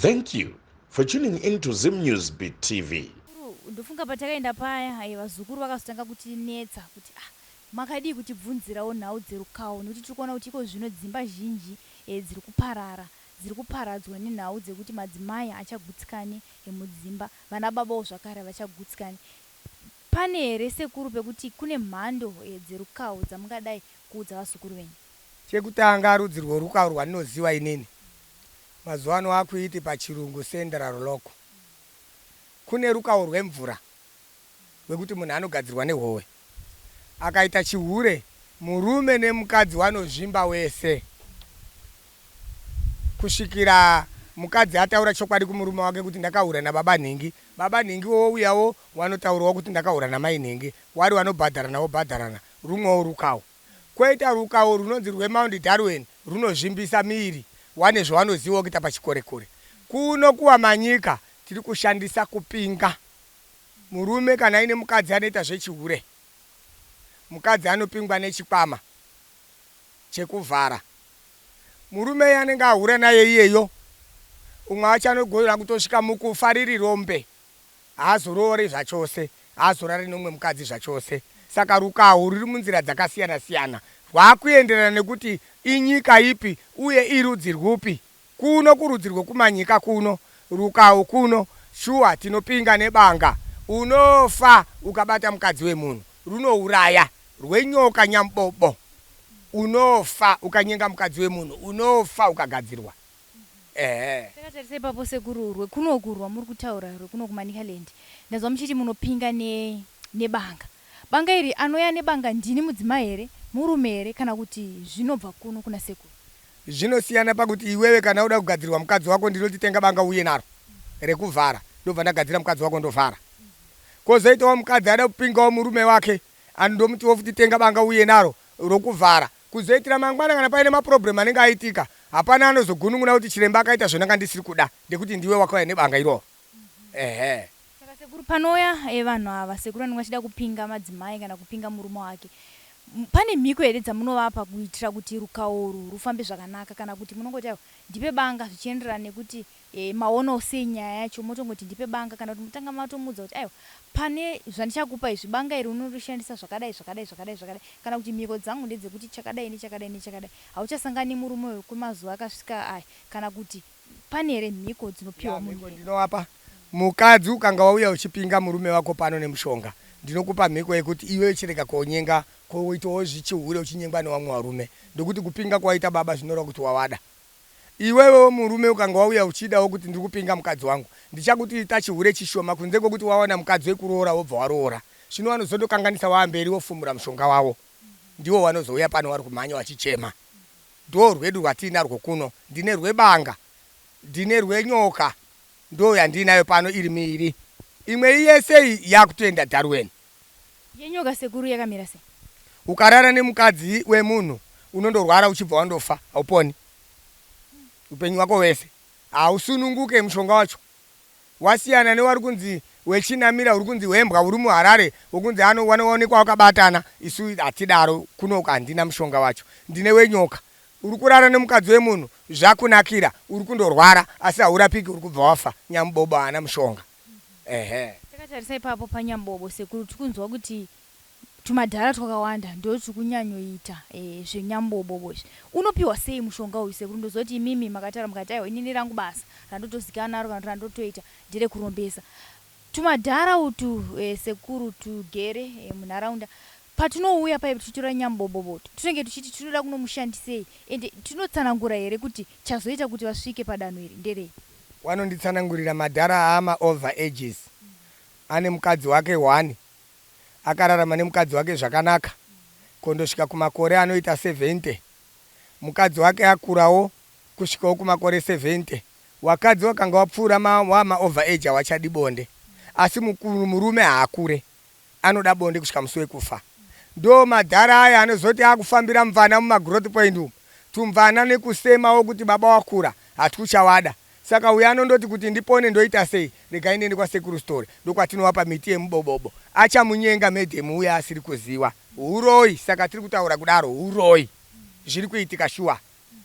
Thank you for tuning in to Zim News Beat TV. Ndofunga patakaenda paya vazukuru vakazotanga kutinetsa kuti makadii kutibvunzirawo nhau dzerukawo nekuti tiri kuona kuti iko zvino dzimba zhinji dziri kuparara dziri kuparadzwa nenhau dzekuti madzimai achagutsikane mudzimba, vana babawo zvakare vachagutsikane. Pane here sekuru pekuti kune mhando dzerukawo dzamungadai kuudza vazukuru venyu? Chekutanga rudzi rworukawo rwandinoziva inini mazuva ano akuiti pachirungu central loco. Kune rukawo rwemvura rwekuti munhu anogadzirwa nehowe, akaita chihure murume nemukadzi vanozvimba wese kusvikira mukadzi ataura chokwadi kumurume wake kuti ndakahura nababa nhingi. Baba nhingi wouyawo wanotaurawo kuti ndakahura namai nhingi, wari vanobhadharana wobhadharana. Rumwewo rukawo. Kwoita rukawo runonzi rweMount Darwin runozvimbisa miiri, wane zvavanoziva kuita pachikorekore. Kuno kuwa manyika tiri kushandisa kupinga. Murume kana aine mukadzi anoita zvechihure, mukadzi anopingwa nechikwama chekuvhara. Murume anenge ahura naye iyeyo umwe wacho anogona kutosvika mukufariri rombe, haazorori zvachose, haazorari nomwe mukadzi zvachose. Saka rukawo ruri munzira dzakasiyana siyana, rwakuenderana nekuti inyika ipi uye irudzi rwupi. Kuno kurudzi rwekumanyika kuno rukawo kuno shuwa tinopinga nebanga, unofa ukabata mukadzi wemunhu, runouraya. Rwenyoka nyambobo unofa ukanyenga mukadzi wemunhu, unofa ukagadzirwa. Takatarisa ipapo sekuru rwekunokurwa muri kutaura rwekuno kuManicaland, ndazva muchiti munopinga nebanga. Banga iri anoya nebanga ndini mudzimai here, murume here, kana kuti zvinobva kuno kuna sekuru? Zvinosiyana pakuti iwewe kana uda kugadzirwa mukadzi wako ndinoti tenga banga uye naro rekuvhara, ndobva ndagadzira mukadzi wako ndovhara. Kozoitawo mukadzi ada kupingawo murume wake, andomutiwo futi tenga banga uye naro rokuvhara. Kuzoitira mangwana kana paine maproblem anenge aitika, hapana anozogunun'una kuti chiremba akaita zvonanga ndisiri kuda, ndekuti ndiwe wakauya nebanga iroro. Saka sekuru panoya vanhu ava, sekuru anenge achida kupinga madzimai kana kupinga murume wake, pane mhiko here dzamunovapa kuitira kuti rukawo rufambe zvakanaka, kana kuti munongoti ndipe banga zvichienderana nekuti maono sei nyaya yacho, motongoti ndipe banga, kana kuti mutanga matomudza kuti pane zvandichakupa izvi, banga iri unorishandisa zvakadai zvakadai zvakadai zvakadai, kana kuti mhiko dzangu ndedzekuti chakadai nechakadai nechakadai, hauchasangani murume uyu kwemazuva akasvika kana kuti pane here mhiko dzinopiwa munhu? Ndinovapa. Mukadzi ukanga wauya uchipinga murume wako pano nemushonga, ndinokupa mhiko yekuti iwe chireka konyenga koitawo zvichihure uchinyengwa nevamwe varume, ndokuti kupinga kwaita baba zvinoreva kuti wawada. Iwewe murume ukanga wauya uchidawo kuti ndiri kupinga mukadzi wangu, ndichakuti ita chihure chishoma kunze kwokuti wawana mukadzi wekuroora wobva waroora. Zvino vanozondokanganisa waamberi wofumura mushonga wavo, ndiwo vanozouya pano vari kumhanya vachichema. Ndo rwedu rwatinarwo kuno. Ndine rwebanga, ndine rwenyoka, ndo yandinayo pano iri miiri. Imwe iyese yakutoenda Darwin. Yenyoka sekuru yakamira sei? Ukarara nemukadzi wemunhu unondorwara uchibva wandofa, hauponi. Upenyu wako wese hausununguke mushonga wacho. Wasiyana newari kunzi wechinamira, uri kunzi wembwa uri muHarare wokunzi wanoonekwa wakabatana. Isu hatidaro, kuno handina mushonga wacho. Ndine wenyoka. Uri kurara nemukadzi wemunhu zvakunakira, uri kundorwara asi haurapiki, uri kubva wafa. Nyambobo haana mushonga. Takatarisa ipapo panyambobo sekuru, tikunzwa kuti tumadhara twakawanda ndo tikunyanyoita zvenyambobo bozvi. Unopiwa sei mushonga uyu sekuru? Ndozoti imimi makataura mukati inini rangu basa randotozikana naro kana randotoita ndere kurombesa. Tumadhara utu sekuru tugere munharaunda, patinouya paipo tichitora nyambobo tinenge tuchiti tinoda kunomushandisei, ende tinotsanangura here kuti chazoita kuti vasvike padanho iri nderei? Wanonditsanangurira madhara ama over ages. Ane mukadzi wake 1, akararama nemukadzi wake zvakanaka kondosvika kumakore anoita 70. Mukadzi wake akurawo kusvikawo kumakore 70. Wakadzi wakanga wapfuura wama over age hawachadi bonde, asi murume haakure, anoda bonde kusvika musi wekufa. Ndo madhara aya anozoti akufambira mvana mumagrowth point umu, tumvana nekusemawo kuti baba wakura hatukuchawada. Saka uya anondoti kuti ndipone ndoita sei, regai ndiende kwasekuru story, ndokwatinowapa miti yemubobobo. Achamunyenga medhemu uya asiri kuziva. Uroi, saka tiri kutaura kudaro, uroi. Zviri kuitika shuwa.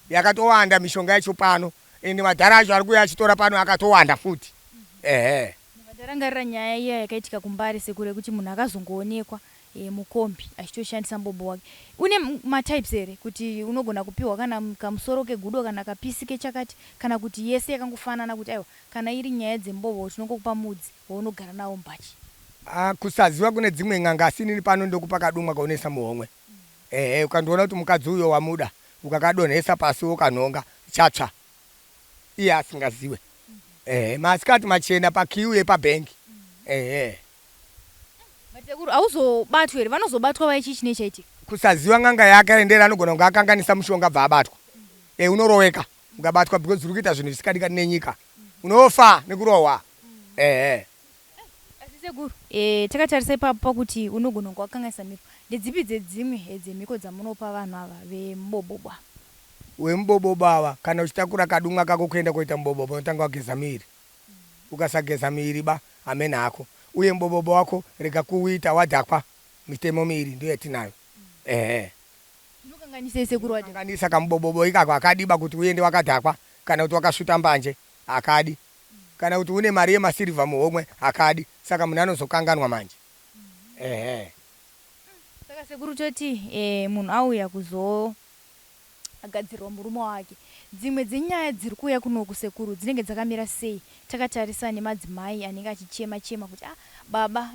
Yakatowanda mishonga yacho pano. ende madhara acho ari kuuya achitora pano akatowanda futi. Ehe. Ndarangarira nyaya iya yakaitika kuMbare sekuru yekuti munhu akazongoonekwa mukombi achitoshandisa mbobho wake. Une matypes here kuti unogona kupiwa kana kamusoro kegudo kana kapisi kechakati kana kuti yese yakangofanana kuti aiwa kana iri nyaya dzembobho tinongokupa mudzi waunogara nawo mbachi. Kusaziva kune dzimwe n'anga asi nini pano ndokupa kadumwa kaonesa muhomwe. Ukandoona kuti mukadzi uyo wamuda ukakadonhesa pasi wokanhonga chatsva iye asingaziwe. Masikati machena pakiu yepabhengi. Sekuru auzobatwa here vanozobatwa vaichi chine chaitika. Kusaziva n'anga yake endera anogona kunge akanganisa mushonga bva abatwa. Unoroweka ukabatwa because uri kuita zvinhu zvisikadikani nenyika. Unofa nekurohwa. Sekuru takatarisa ipapo pakuti unogona kunge wakanganisa mhiko. Ndedzipi dzedzimwe dzemhiko dzamunopa vanhu ava vemubobobwa? Wemubobobwa ava kana uchitakura kadumwa kako kuenda koita mubobobwa unotanga wageza miri. Ukasageza miri ba amena ako. Uye mubobobwa wako rega kuuita wadhakwa mitemo miri ndiyo yatinayo. Unokanganisa sekuru wacho. Kanganisa kamubobobwa ikako akadiba kuti uende wakadhakwa kana kuti wakasvuta mbanje akadi. Kana kuti une mari yemasirivha muhomwe akadi. Saka munhu anozokanganwa manje. Saka sekuru toti munhu auya agadzirwa murume wake. Dzimwe dzenyaya dziri kuuya kuno kusekuru dzinenge dzakamira sei? Takatarisa nemadzimai anenge achichema kuti baba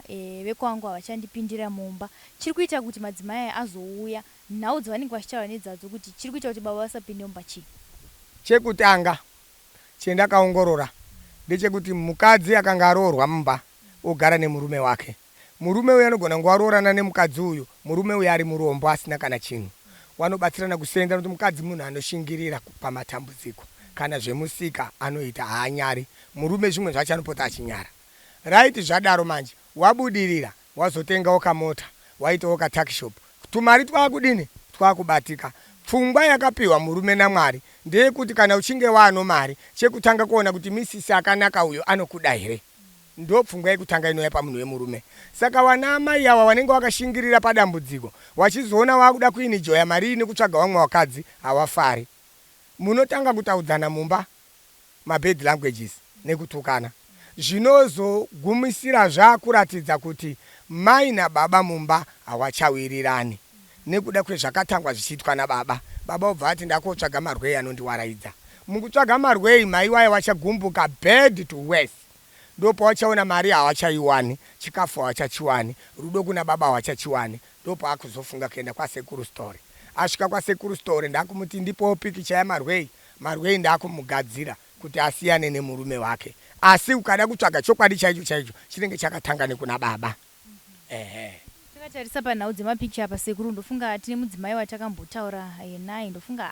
vekwangu havachandipindira mumba. Chiri kuita kuti madzimai azouya nhau dzavanenge vachitaura nedzadzo kuti chiri kuita kuti baba vasapinde mumba chii? Chekutanga chendakaongorora ndechekuti mukadzi akanga aroorwa mumba ogara nemurume wake. Murume uyu anogona kunge waroorana nemukadzi uyu, murume uyu ari murombo asina kana chinhu. Wanobatsirana kusenda kuti mukadzi munhu anoshingirira pamatambudziko. Kana zvemusika anoita haanyari. Murume zvimwe zvacho anopota achinyara. Raiti zvadaro manje wabudirira wazotengawo kamota waitawo katakishop. Tumari twakudini twakubatika. Pfungwa yakapiwa murume naMwari ndeyekuti kana uchinge waano mari chekutanga kuona kuti misisi akanaka uyo anokuda here. Ndo pfungwa yekutanga inouya pamunhu wemurume. Saka wana amai ava wanenge wakashingirira padambudziko wachizoona wakuda kuinijoya mari ine kutsvaga vamwe vakadzi havafari. Munotanga kutaudzana mumba mabed languages nekutukana. Zvinozogumisira zvakuratidza kuti mai nababa mumba havachawirirani nekuda kwezvakatangwa zvichiitwa nababa. Baba obva ati ndakotsvaga marwei anondiwaraidza. Mukutsvaga marwei mai waye vachagumbuka bad to worse. Ndopo wachaona mari havachaiwani, chikafu havachachiwani, rudo kuna baba havachachiwani. Ndopo akuzofunga kuenda kwasekuru story. Asvika kwasekuru story ndakumuti ndipo pikicha yamarwei. Marwei ndakumugadzira kuti asiyane nemurume wake. Asi ukada kutsvaga chokwadi chaicho chinenge chakatanga nekuna baba. Takatarisa panhau dzemapikicha apa sekuru ndofunga tine mudzimai watakambotaura naye ndofunga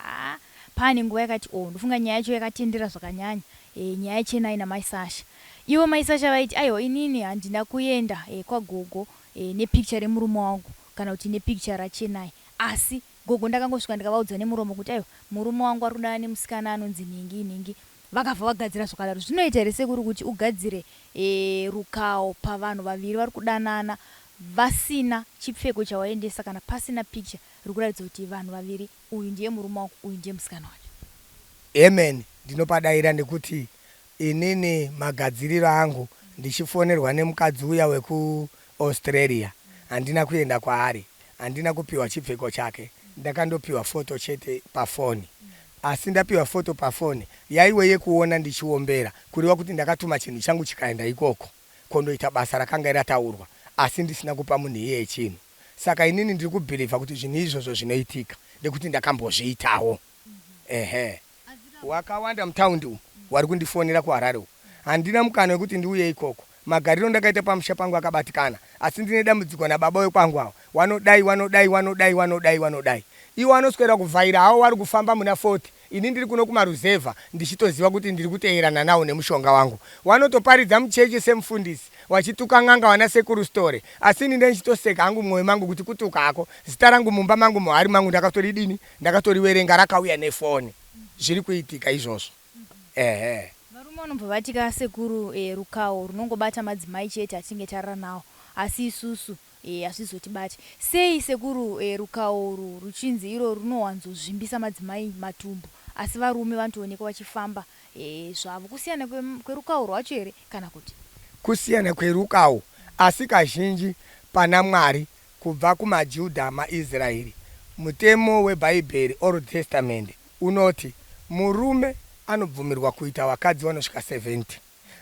pane nguva yakati ndofunga nyaya yacho yakatendera zvakanyanya. Nyaya chena ina maisasha. Ivo maisasha vaiti aiwa inini handina kuenda kwagogo nepikicha remurume wangu kana kuti nepikicha rachenai. Asi gogo ndakangosvika ndikavaudza nemuromo kuti aiwa murume wangu ari kudana nemusikana anonzi ningi. Vakabva vagadzira zvakadaro. Zvinoita here sekuru kuti ugadzire rukawo pavanhu vaviri vari kudanana vasina chipfeko chawaendesa kana pasina pikicha riri kuratidza kuti vanhu vaviri uyu ndiye murume wangu uyu ndiye musikana wacho? Amen. Ndinopadaira nekuti inini magadziriro angu ndichifonerwa nemukadzi uya wekuAustralia handina kuenda kwaari, handina kupiwa chipfeko chake, ndakandopiwa foto chete pafoni. Asi ndapiwa foto pafoni yaiwe yekuona ndichiombera kuriwa kuti ndakatuma chinhu changu chikaenda ikoko kondoita basa rakanga rataurwa asi ndisina kupa munhu iye chinhu. Saka inini ndiri kubhilivha kuti zvinhu izvozvo zvinoitika ndekuti ndakambozviitawo. Wakawanda mutaundi umu wari kundifonera kuHarare. Handina mukana wekuti ndiuye ikoko. Magariro ndakaita pamusha pangu akabatikana. Asi ndine dambudziko nababa wekwangu avo. Wanodai. Iwo anoswera kuvhaira havo vari kufamba muna 40. Ini ndiri kuno kumaruzevha ndichitoziva kuti ndiri kuteerana nawo nemushonga wangu. Wanotoparidza mucheche semufundisi wachituka n'anga wana sekuru story. Asi ini ndichitoseka hangu mwoyo mangu kuti kutuka hako zita rangu mumba mangu muhari mangu ndakatori ndakatoriwerenga rakauya nefoni. Zviri kuitika izvozvo. Varume vanobva vatika sekuru rukawo runongobata madzimai chete atinge tarara nawo asi isusu hazvizotibati. Sei sekuru rukawo ruchinzi iro runowanzozvimbisa madzimai matumbu asi varume vanotoonekwa vachifamba zvavo kusiyana kwerukawo rwacho here kana kuti kusiyana kwerukawo, asi kazhinji pana Mwari kubva kumaJudha maIsraeri. Mutemo webhaibheri Old Testament unoti murume anobvumirwa kuita vakadzi vanosvika 70,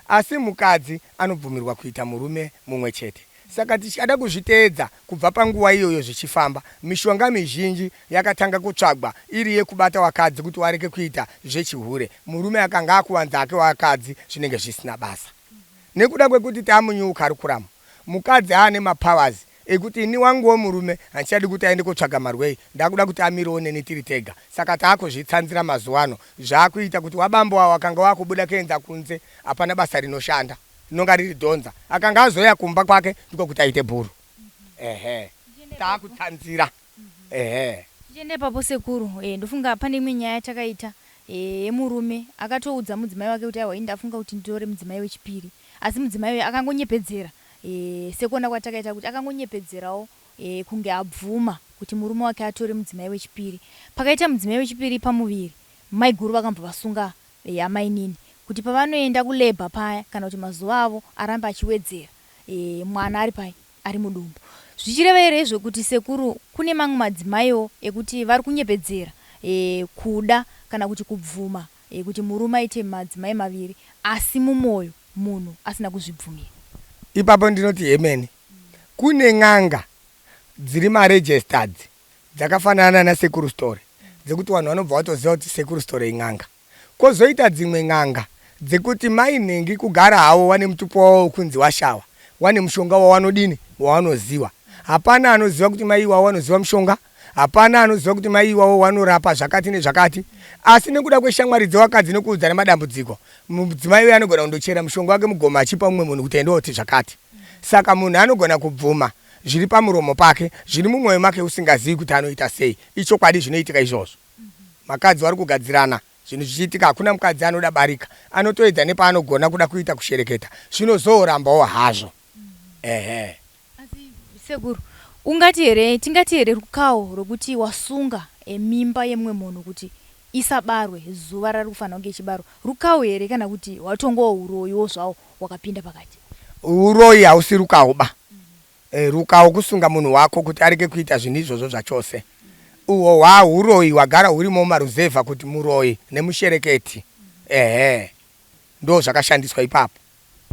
asi mukadzi anobvumirwa kuita murume mumwe chete. Saka tichada kuzviteedza kubva panguva iyoyo zvichifamba, mishonga mizhinji yakatanga kutsvagwa iri yekubata vakadzi kuti wareke kuita zvechihure. Murume akanga akuwanza ake vakadzi zvinenge zvisina basa. Nekuda kwekuti tamunyuu karikuramu, mukadzi aane mapowers ekuti ini wanguwo murume handichadi kuti aende kotsvaga marwei, ndakuda kuti amirewo neni tiri tega. Saka taakuzvitsanzira mazuva ano zvaakuita kuti wabambo wawo akanga wakubuda kuenza kunze hapana basa rinoshanda rinonga riri dhonza, akanga azoya kumba kwake ndiko kuti aite bhuru. Taakutsanzira. tichiende papo sekuru, ndofunga pane imwe nyaya yatakaita yemurume akatoudza mudzimai wake kuti aiwa ndafunga kuti nditore mudzimai wechipiri, asi mudzimai uyu akangonyepedzera. Sekuona kwatakaita kuti akangonyepedzerawo kunge abvuma kuti murume wake atore mudzimai wechipiri. Pakaita mudzimai wechipiri pamuviri, mai guru vakambova amai nini kuti pavanoenda kulebha paya kana kuti mazuva avo aramba achiwedzera mwana ari pai ari mudumbu. Zvichireva here zvokuti sekuru kune mamwe madzimaiwo ekuti vari kunyepedzera kuda kana kuti kubvuma kuti murume aite madzimai maviri, asi mumwoyo munhu asina kuzvibvumira. Ipapo ndinoti hemeni, kune n'anga dziri maregistered dzakafanana nasekuru story dzekuti vanhu vanobva vatoziva kuti sekuru story in'anga. Kozoita dzimwe n'anga dzekuti mainhengi kugara havo wane mutupo wavo wokunzi washawa, wane mushonga wawanodini wawanoziva. Hapana anoziva kuti mai wavo wanoziva mushonga, hapana anoziva kuti mai wavo wanorapa zvakati nezvakati. Asi nekuda kweshamwari dzevakadzi nokuudzana madambudziko, mudzimai uyu anogona kundochera mushonga wake mugoma achipa mumwe munhu kuti ende oti zvakati. Saka munhu anogona kubvuma zviri pamuromo pake, zviri mumwoyo make usingazivi kuti anoita sei. Ichokwadi zvinoitika izvozvo. Makadzi vari kugadzirana zvinhu zvichiitika, hakuna mukadzi anoda barika, anotoedza nepaanogona kuda kuita kushereketa, zvinozorambawo hazvo. Asi sekuru, ungati here, tingati here rukawo rokuti wasunga mimba yemwe munhu kuti isabarwe zuva rari kufanira kunge ichibarwa, rukawo here kana kuti watongowo uroyiwo zvawo wakapinda pakati? Uroyi hausi rukawo ba. Rukawo kusunga munhu wako kuti areke kuita zvinhu izvozvo zvachose. Uho hwauroyi hwagara hurimo maruzevha kuti muroyi nemushereketi. Ndo zvakashandiswa ipapo.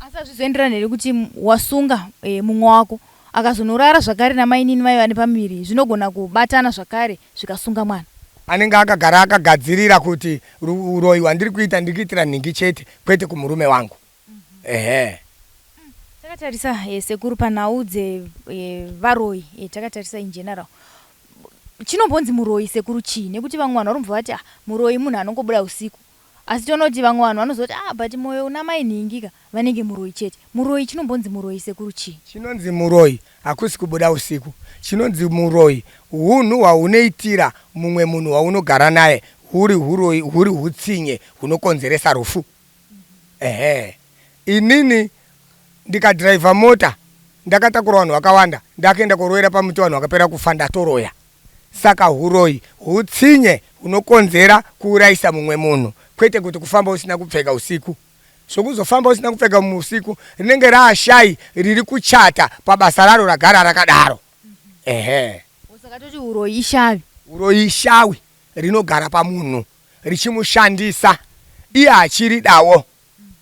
Asi hazvizoenderana here kuti wasunga mumwe wako akazonorara zvakare namai nini mai vane pamuviri, zvinogona kubatana zvakare zvikasunga mwana? Anenge akagara akagadzirira kuti uroyi hwandiri kuita ndiri kuitira nhingi chete, kwete kumurume wangu. Takatarisa sekuru panhau dzevaroyi, takatarisa in general, chinombonzi muroyi sekuru chii? Nekuti vamwe vanhu varomva vati muroyi munhu anongobuda usiku, asi tonoti vamwe vanhu vanozoti but moyo una mai nhingika vanenge muroyi chete. Muroyi chinombonzi muroyi sekuru chii? Chinonzi muroyi hakusi kubuda usiku. Chinonzi muroyi hunhu hwaunoitira mumwe munhu waunogara naye, huri uroyi, huri hutsinye hunokonzeresa rufu. Inini ndikadhiraivha mota ndakatakura vanhu vakawanda, ndakaenda korowera pamuti vanhu vakapera kufa ndatoroya. Saka uroyi hutsinye hunokonzera kuurayisa mumwe munhu, kwete kuti kufamba usina kupfeka usiku. Zvokuzofamba usina kupfeka usiku rinenge raashai riri kuchata pabasa raro ragara rakadaro. Saka toti uroyi ishavi. Uroyi ishawi rinogara pamunhu richimushandisa iye achiridawo.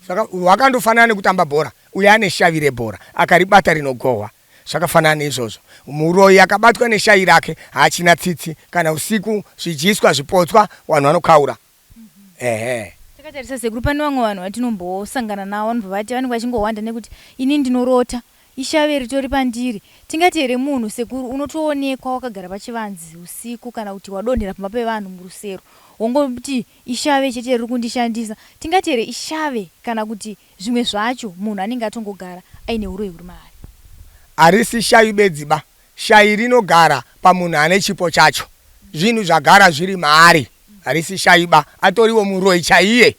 Saka hwakandofanana nekutamba bhora, uye ane shavi rebhora akaribata rinogohwa. Zvakafanana neizvozvo. Muroyi akabatwa neshai rake haachina tsitsi, kana usiku zvidyiswa zvipotswa vanhu vanokaura. Takatarisa sekuru pane vamwe vanhu vatinombosangana navo vanobva vati vanenge vachingowanda nekuti ini ndinorota ishave ritori pandiri. Tingati here munhu sekuru unotoonekwa wakagara pachivanze usiku kana kuti wadonhera pamba pevanhu murusero, wongoti ishave chete riri kundishandisa. Tingati here ishave kana kuti zvimwe zvacho munhu anenge atongogara aine uroyi huri maari? Harisi shayi bedziba, shayi rinogara pamunhu ane chipo chacho, zvinhu zvagara zviri maari. Harisi shayiba, atoriwo muroyi chaiye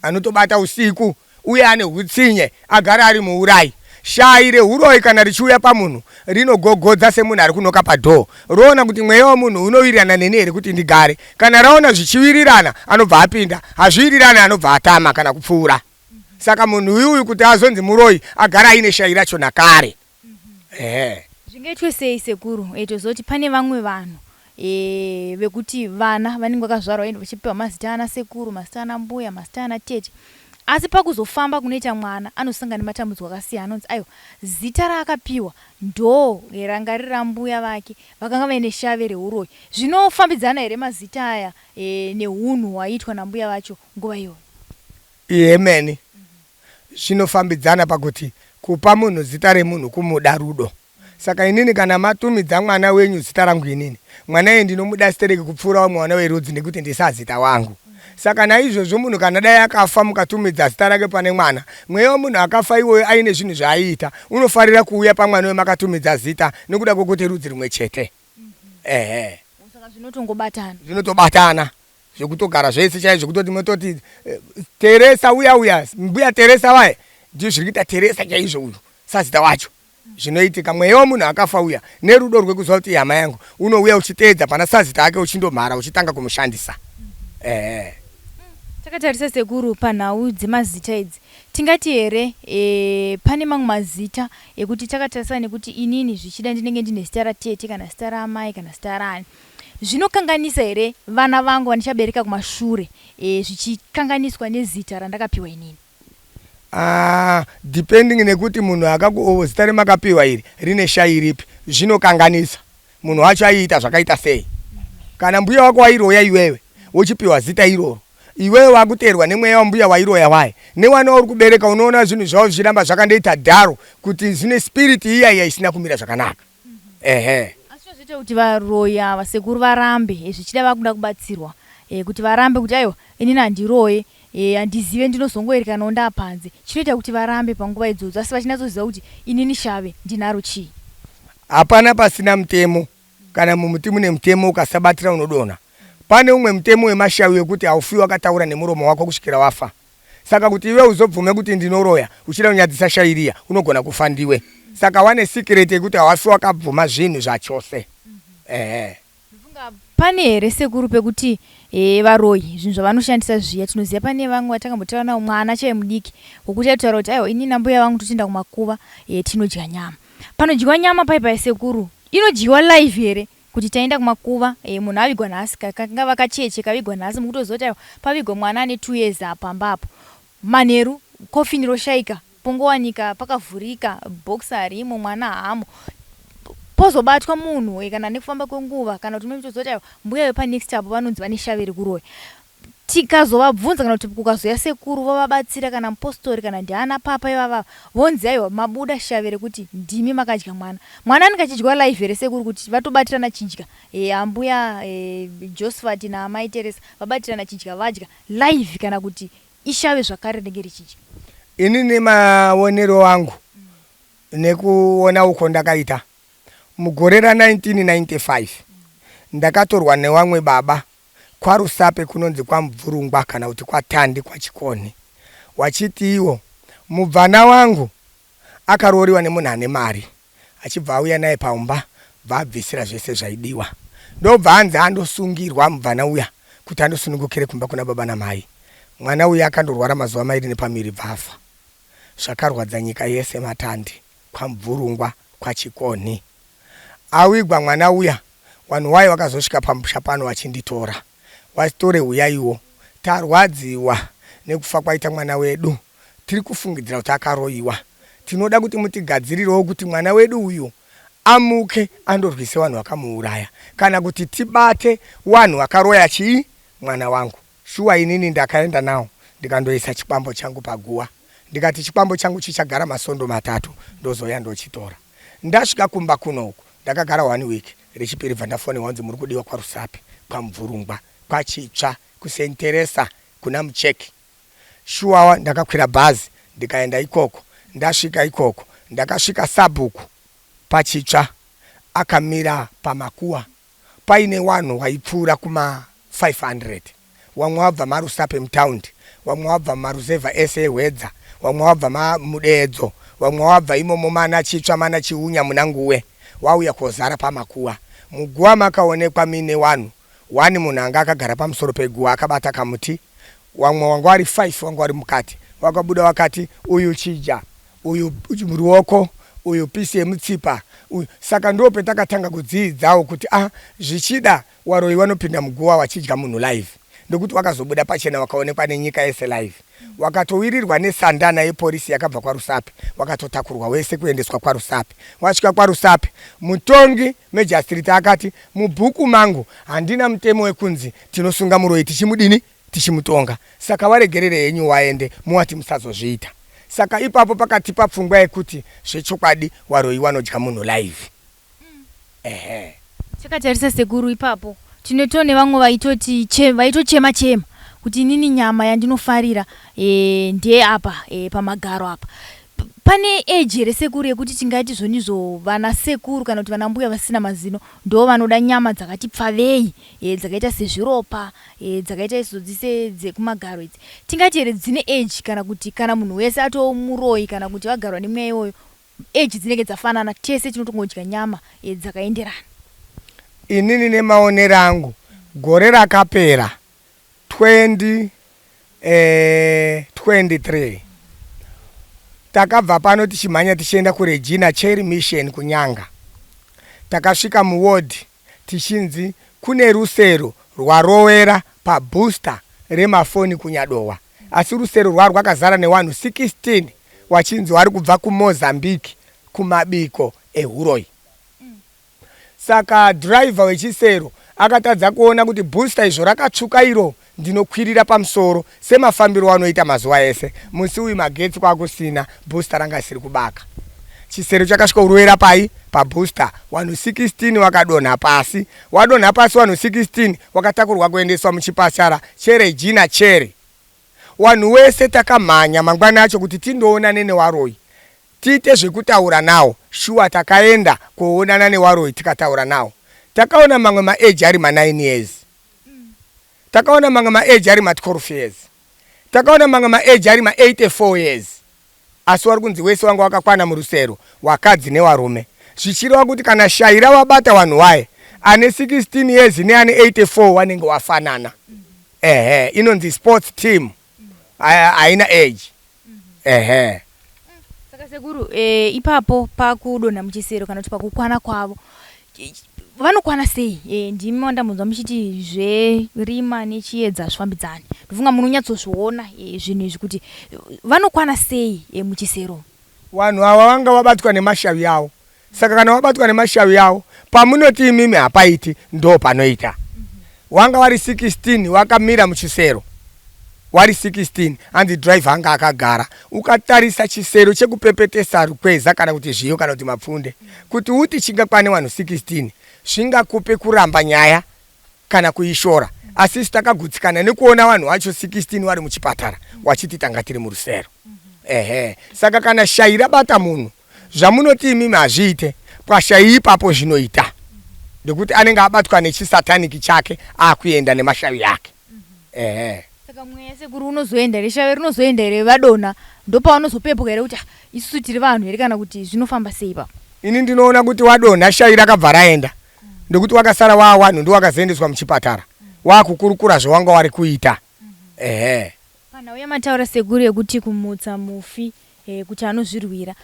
anotobata usiku uye ane hutsinye, agara ari muurayi. Shai rehuroyi kana richiuya pamunhu rinogogodza semunhu ari kunoka padhoo. Roona kuti mweya wemunhu unowirirana neni here kuti ndigare. Kana raona zvichiwirirana anobva apinda, hazviwirirana anobva atama kana kupfuura. Saka munhu uyu kuti azonzi muroyi agara aine shai racho nakare. Zvingaitwe sei sekuru tozoti pane vamwe vanhu vekuti vana vanenge vakazvarwa vachipiwa mazita ana sekuru, mazita ana mbuya, mazita ana tete, asi pakuzofamba kunoita mwana anosangana nematambudziko akasiyana. Anonzi ayo zita raakapiwa ndo ranga riri rambuya vake vakanga vaine shave rehuroyi. Zvinofambidzana here mazita aya neunhu hwaitwa nambuya vacho nguva iyoyo? Yemene zvinofambidzana pakuti kupa munhu zita remunhu kumuda rudo. Saka inini kana matumidza mwana wenyu zita rangu inini, mwana ye ndinomuda sitereki kupfuura mwana werudzi nekuti ndisazita wangu. Saka naizvozvo munhu kana dai akafa mukatumidza zita rake pane mwana, mweya wemunhu akafa iwoyo aine zvinhu zvaiita, unofarira kuuya pamwana wemakatumidza zita nekuda kwokuti rudzi rumwe chete. Saka zvinotobatana zvekutogara zvese chaizvo kutoti mototi Teresa uya mbuya Teresa waye ndizvo zviri kuita Teresa chaizvo uyu sazita wacho. Zvinoitika mweya wemunhu akafa uya nerudo rwekuziva kuti hama yangu unouya uchiteedza pana sazita ake uchindomhara uchitanga kumushandisa. Takatarisa sekuru panhau dzemazita idzi, tingati here pane mamwe mazita ekuti takatarisa nekuti inini zvichida ndinenge ndine zita ratete kana zita ramai kana zita rani, zvinokanganisa here vana vangu vandichabereka kumashure zvichikanganiswa nezita randakapiwa inini? Depending nekuti munhu zita remakapiwa iri rine shai ripi, zvinokanganisa munhu wacho aiita zvakaita sei. Kana mbuya wako wairoya iwewe uchipiwa zita iroro, iwewe wakuteerwa nemweya wambuya wairoya waye, newana uri kubereka unoona zvinhu zvavo zvichiramba zvakandoita dharo kuti zvine spiriti iya isina kumira zvakanaka. Asi zvoita kuti varoya vasekuru varambe zvichida vakuda kubatsirwa kuti varambe kuti aiwa inini handiroye handizive ndinozongoerekana ndapanze, chinoita kuti varambe panguva idzodzo asi vachinatsoziva kuti inini shave ndinaro chii? Hapana pasina mutemo, kana mumuti mune mutemo ukasabatira unodonha. Pane umwe mutemo wemashavi wekuti haufiwi wakataura nemuromo wako kusvikira wafa. Saka kuti iwe uzobvume kuti ndinoroya uchida kunyadzisa shai riya unogona kufa ndiwe. Saka wane secret yekuti hawafiwi wakabvuma zvinhu zvachose. Pane here sekuru pekuti varoyi zvinhu zvavanoshandisa zviya, tinoziva pane vamwe vatakambotaura navo mwana chaiye mudiki wokuti aitaura kuti aiwa inini nambuya vangu tochienda kumakuva tinodya nyama. Panodyiwa nyama paipai sekuru inodyiwa live here? Kuti taenda kumakuva munhu avigwa nhasi kanga vakacheche kavigwa nhasi mukutoziva kuti aiwa pavigwa mwana ane 2 years apambapo, manheru kofini roshaika, pongowanika pakavhurika, bhokisa rimo, mwana haamo, pozobatwa munhu kana nekufamba kwenguva kana kuti unotoziva kuti aiwa mbuya wepanext apo vanonzi vane shave rekuroya. Tikazovabvunza kana kuti kukazoya sekuru vavabatsira kana mupostori kana ndiana papa ivava vonzi aiwa mabuda shave rekuti ndimi makadya mwana. Mwana anenge achidyiwa live here sekuru kuti vatobatirana chidya, ambuya Josephat naamai Teresa vabatirana chidya vadya live kana kuti ishave zvakare rinenge richidya? Inini maonero wangu nekuona uko ndakaita mugore ra1995 ndakatorwa newamwe baba kwaRusape kunonzi kwaMubvurungwa kana kuti kwaTandi kwaChikoni, wachiti iwo mubvana wangu akaroriwa nemunhu ane mari, achibva auya naye paumba bvabvisira zvese zvaidiwa. Ndobva anzi andosungirwa mubvana uya kuti andosunungukire kumba kuna baba namai. Mwana uya akandorwara mazuva mairi nepamiri bvafa. Zvakarwadza nyika yese maTandi kwaMubvurungwa kwaChikoni. Awigwa mwana uya vanhu waye vakazosvika pamusha pano vachinditora, wasitore uyaiwo tarwadziwa nekufa kwaita mwana wedu, tiri kufungidzira kuti akaroyiwa. Tinoda kuti mutigadzirirewo kuti mwana wedu uyu amuke andorwise vanhu vakamuuraya, kana kuti tibate vanhu vakaroya chii mwana wangu. Shuwa inini ndakaenda nawo ndikandoisa chikwambo changu paguwa, ndikati chikwambo changu chichagara masondo 3 ndozoya ndochitora. Ndasvika kumba kunoku ndakagara 1 week, rechipiri bva ndafoniwa kunzi muri kudiwa kwaRusape kwaMubvurungwa kwaChitsva kuSt Teresa kuna Mucheki. Shuwa ndakakwira bhazi ndikaenda ikoko. Ndasvika ikoko ndakasvika Sabhuku paChitsva akamira pamakuwa paine vanhu vaipfuura kuma 500, vamwe vabva maRusape mutaundi, vamwe vabva maruzevha ese ehwedza, vamwe vabva mudeedzo, vamwe wabva imomo mana chitsva mana chiunya munanguwe wauya kozara pamakuwa. Muguwa makaonekwa mine wanhu 1 munhu anga akagara pamusoro peguwa akabata kamuti, wamwe wanga wari 5 wanga wari mukati. Wakabuda wakati uyu chija, uyu ruoko, uyu pisi yemutsipa. Saka ndo petakatanga kudziidzawo kuti zvichida waroi vanopinda muguwa wachidya munhu live. Ndokuti wakazobuda pachena wakaonekwa nenyika yese live. Wakatowirirwa nesandana yepolisi yakabva kwaRusape, wakatotakurwa wese kuendeswa kwaRusape. Wasvika kwaRusape, mutongi Magistrate akati mubhuku mangu handina mutemo wekunzi tinosunga muroi tichimudini tichimutonga. Saka waregerere henyu waende muwati musazozviita. Saka ipapo pakati papfungwa yekuti zvechokwadi waroi wanodya munhu live. Chakatarisa sekuru ipapo tinotone vamwe vaitochema chema kuti nini nyama yandinofarira ndiye apa pamagaro apa. Pane age here sekuru yekuti tingati zvonizvo vana sekuru kana kuti vana mbuya vasina mazino ndo vanoda nyama dzakati pfavei dzakaita sezviropa dzakaita izodzise dzekumagaro idzi. Tingati here dzine age kana kuti kana munhu wese atomuroi kana kuti vagarwa nemweya iyoyo age dzinenge dzafanana tese tinotongodya nyama dzakaenderana. Inini nemaonero angu gore rakapera 2023 takabva pano tichimhanya tichienda kuRegina Cherry Mission kunyanga. Takasvika muward tichinzi kune rusero rwarowera pabooster remafoni kunyadowa, asi rusero rwakazara nevanhu 16 wachinzi wari kubva kuMozambique kumabiko eHuroi. Saka driver wechisero akatadza kuona kuti booster izvo rakatsvuka iro ndinokwirira pamusoro semafambiro wanoita mazuva ese. Musi uyu magetsi kwakusina, booster ranga siri kubaka. Chisero chakasvika urowera pabooster, vanhu 16 wakadonha pasi. Wadonha pasi vanhu 16 wakatakurwa kuendeswa muchipatara cheRegina Cherry. Vanhu wese takamhanya mangwana acho kuti tindoona newaroi tiite zvekutaura nawo. Shuwa takaenda kuonana newaroi tikataura nawo. Takaona mamwe maage ari ma9 years. Takaona mamwe maage ari ma12 years. Takaona mamwe maage ari ma84 years. Asi wari kunzi wese wanga wakakwana murusero wakadzi nevarume. Zvichireva kuti kana shaira wabata vanhu waye ane 16 years neane 84 wanenge wafanana. Inonzi sports team. Haina age. Saka sekuru ipapo pakudonha muchisero kana kuti pakukwana kwavo vanokwana sei? Ndimi wandamudza muchiti zverima nechiedza zvifambidzane. Ndofunga munonyatsozviona zvinhu izvi kuti vanokwana sei muchisero. Vanhu ava vanga vabatwa nemashavi avo. Saka kana wabatwa nemashavi avo pamunoti imimi hapaiti ndo panoita. Wanga wari 16 wakamira muchisero. Wari 16 and the driver anga akagara. Ukatarisa chisero chekupepetesa rukweza kana kuti zviyo kana kuti mapfunde kuti uti chingakwane vanhu 16 zvingakupe kuramba nyaya kana kuishora. Asi takagutsikana nekuona vanhu vacho 16 vari muchipatara wachiti tanga tiri murusero. Saka kana shai rabata munhu zvamunoti imimi hazviite pashai ipapo zvinoita. Ndekuti anenge abatwa nechisataniki chake akuenda nemashavi yake. Saka mweya sekuru unozoenda here shavi rinozoenda here vadonha ndopaunozopepuka here kuti isusu tiri vanhu here kana kuti zvinofamba sei ipapo. Ini ndinoona kuti wadonha shai rakabva raenda. Ndekuti wakasara wanhu ndowakazoendeswa muchipatara wakukurukura zvawanga wari kuita. Kana uya mataura sekuru yekuti kumutsa mufi kuti anozvirwira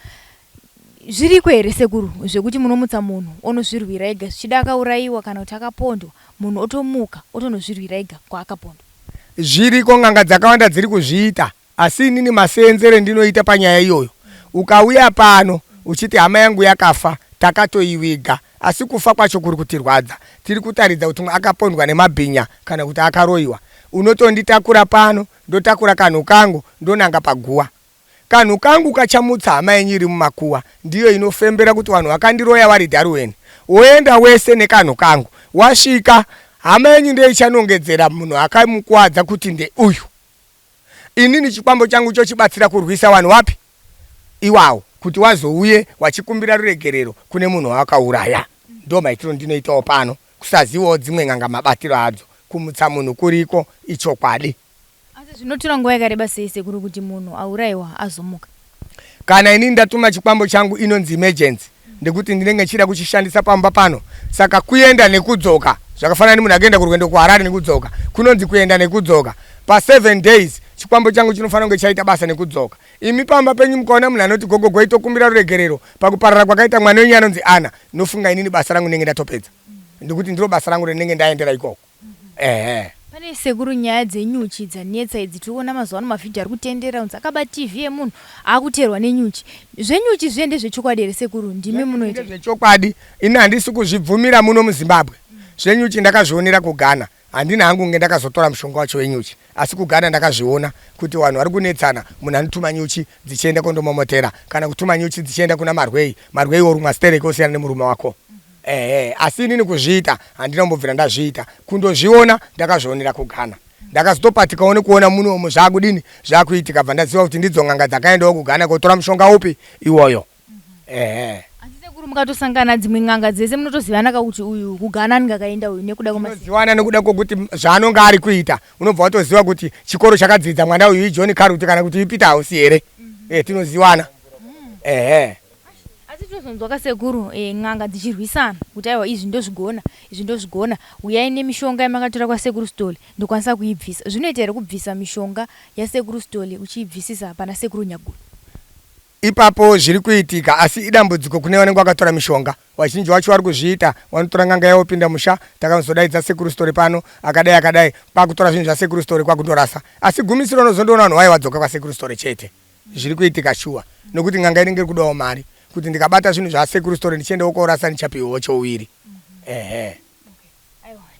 zviriko here sekuru zvekuti munomutsa munhu onozvirwira ega zvichida akaurayiwa kana kuti akapondwa munhu otomuka otonozvirwira ega kwaakapondwa? Zviriko nganga dzakawanda dziri kuzviita, asi inini maseenzere ndinoita panyaya iyoyo. Ukauya pano uchiti hama yangu yakafa takatoiviga, asi kufa kwacho kuri kutirwadza. Tiri kutaridza kuti akapondwa nemabhinya kana kuti akaroiwa. Unotonditakura pano ndotakura kanhu kangu ndonanga paguwa. Kanhu kangu kachamutsa hama yenyu iri mumakuwa ndiyo inofembera kuti vanhu vakandiroya vari Darwin. Woenda wese nekanhu kangu. Wasvika hama yenyu ndiyo ichanongedzera munhu akamukuwadza kuti nde uyu. Inini chikwambo changu chochibatsira kurwisa vanhu wapi? Iwawo kuti wazouye wachikumbira ruregerero kune munhu wakauraya. Ndo maitiro ndinoitawo pano kusazivawo dzimwe nganga mabatiro adzo. Kumutsa munhu kuriko ichokwadi. Asi zvinotora nguva yakareba sei sekuru kuti munhu aurayiwa azomuka? kana inini ndatuma chikwambo changu inonzi emergency ndekuti ndinenge nchida kuchishandisa pamba pano, saka kuenda nekudzoka zvakafanana nemunhu akaenda kurwendo kuHarare nekudzoka kunonzi kuenda nekudzoka. Pa 7 days chikwambo changu chinofanira kunge chaita basa nekudzoka. Imi pamba penyu mukaona munhu anoti gogo gwaitokumbira ruregerero pakuparara kwakaita mwana wenyu anonzi Ana, nofunga inini basa rangu ndinenge ndatopedza, ndikuti ndiro basa rangu rendinenge ndaendera ikoko. Pane sekuru nyaya dzenyuchi dzanetsa idzi tiriona mazuva ano mavhidhiyo ari kutendera unzi akaba TV yemunhu akuterwa nenyuchi. Zvenyuchi zviende zvechokwadi here sekuru? Ndimi munoita zvechokwadi. Ini handisi kuzvibvumira muno muZimbabwe. Zvenyuchi ndakazvionera kuGhana. Handina hangu nge ndakazotora mushonga wacho wenyuchi, asi kuGhana ndakazviona kuti vanhu vari kunetsana, munhu anotuma nyuchi dzichienda kondomomotera kana kutuma nyuchi dzichienda kuna marwei worumwa stereki osiyana nemurume wako. Asi inini kuzviita handina kumbobvira ndazviita, kundozviona ndakazvionera kuGhana. Ndakazotopatikawo kuona munomu zvakudini zvakuitika, bva ndaziva kuti ndidzo n'anga dzakaendawo kuGhana kotora mushonga upi iwoyo. Sekuru mukatosangana dzimwe n'anga dzese munotozivana kuti uyu kuGhana ndingakaenda uyu nekuda kwemazivana nekuda kwokuti zvaanonga ari kuita unobva watoziva kuti chikoro chakadzidza mwana uyu iJohn Karuti kana kuti iPeter House here. Tinozivana. Asi tozonzwa kasekuru n'anga dzichirwisana kuti aiwa izvi ndozvigona uyai nemishonga yamakatora kwasekuru Stole ndokwanisa kuibvisa. Zvinoita here kubvisa mishonga yasekuru Stole uchiibvisisa pana sekuru Nyaguru? Ipapo zviri kuitika, asi idambudziko kune vanenge vakatora mishonga. Vazhinji vacho vari kuzviita, vanotora n'anga yavo pinda musha, takazodaidza sekuru Stole pano akadai pakutora zvinhu zvasekuru Stole kwakundorasa. Asi gumisiro unozondoona vanhu vai vadzoka kwasekuru Stole chete. Zviri kuitika shuwa nokuti n'anga inenge iri kudawo mari kuti ndikabata zvinhu zvasekuru Stole ndichiendawo korasa ndichapiwawo chouwiri.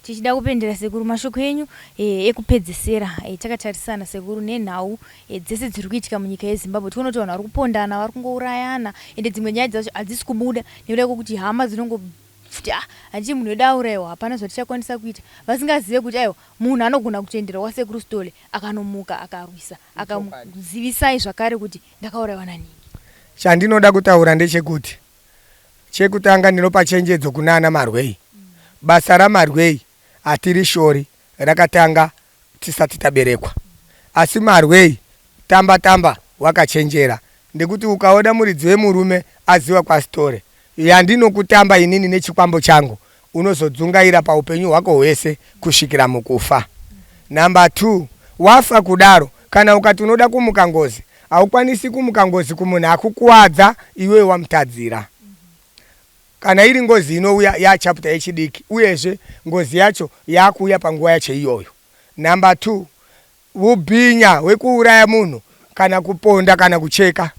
Tichida kupendera sekuru mashoko enyu ekupedzesera takatarisana sekuru nenhau dzese dziri kuitika munyika yeZimbabwe. Tinoona kuti vanhu vari kupondana, vari kungourayana, ende dzimwe nyaya dzacho hadzisi kubuda nekuda kwokuti hama dzinongofuti handii munhu wedu aurayiwa, hapana zvatichakwanisa kuita, vasingazive kuti aiwa munhu anogona kutoendera kwasekuru Stole akanomuka akarwisa akamuzivisai zvakare kuti ndakaurayiwa naningi. Chandinoda kutaura ndechekuti chekutanga ndinopa chenjedzo kuna ana Marwei. Basa raMarwei hatiri shori, rakatanga tisati taberekwa. Asi Marwei tamba wakachenjera, ndekuti ukaona muridzi wemurume aziva kwaStore yandinokutamba inini nechikwambo changu unozodzungaira paupenyu hwako hwese kusvikira mukufa. Namba 2, wafa kudaro kana ukati unoda kumuka ngozi, haukwanisi kumuka ngozi kumunhu akukuwadza iwe wamutadzira. Kana iri ngozi inouya yachapta yechidiki, uyezve ngozi yacho yakuuya panguva yacho iyoyo. Namba 2, ubhinya hwekuuraya munhu kana kuponda kana kucheka.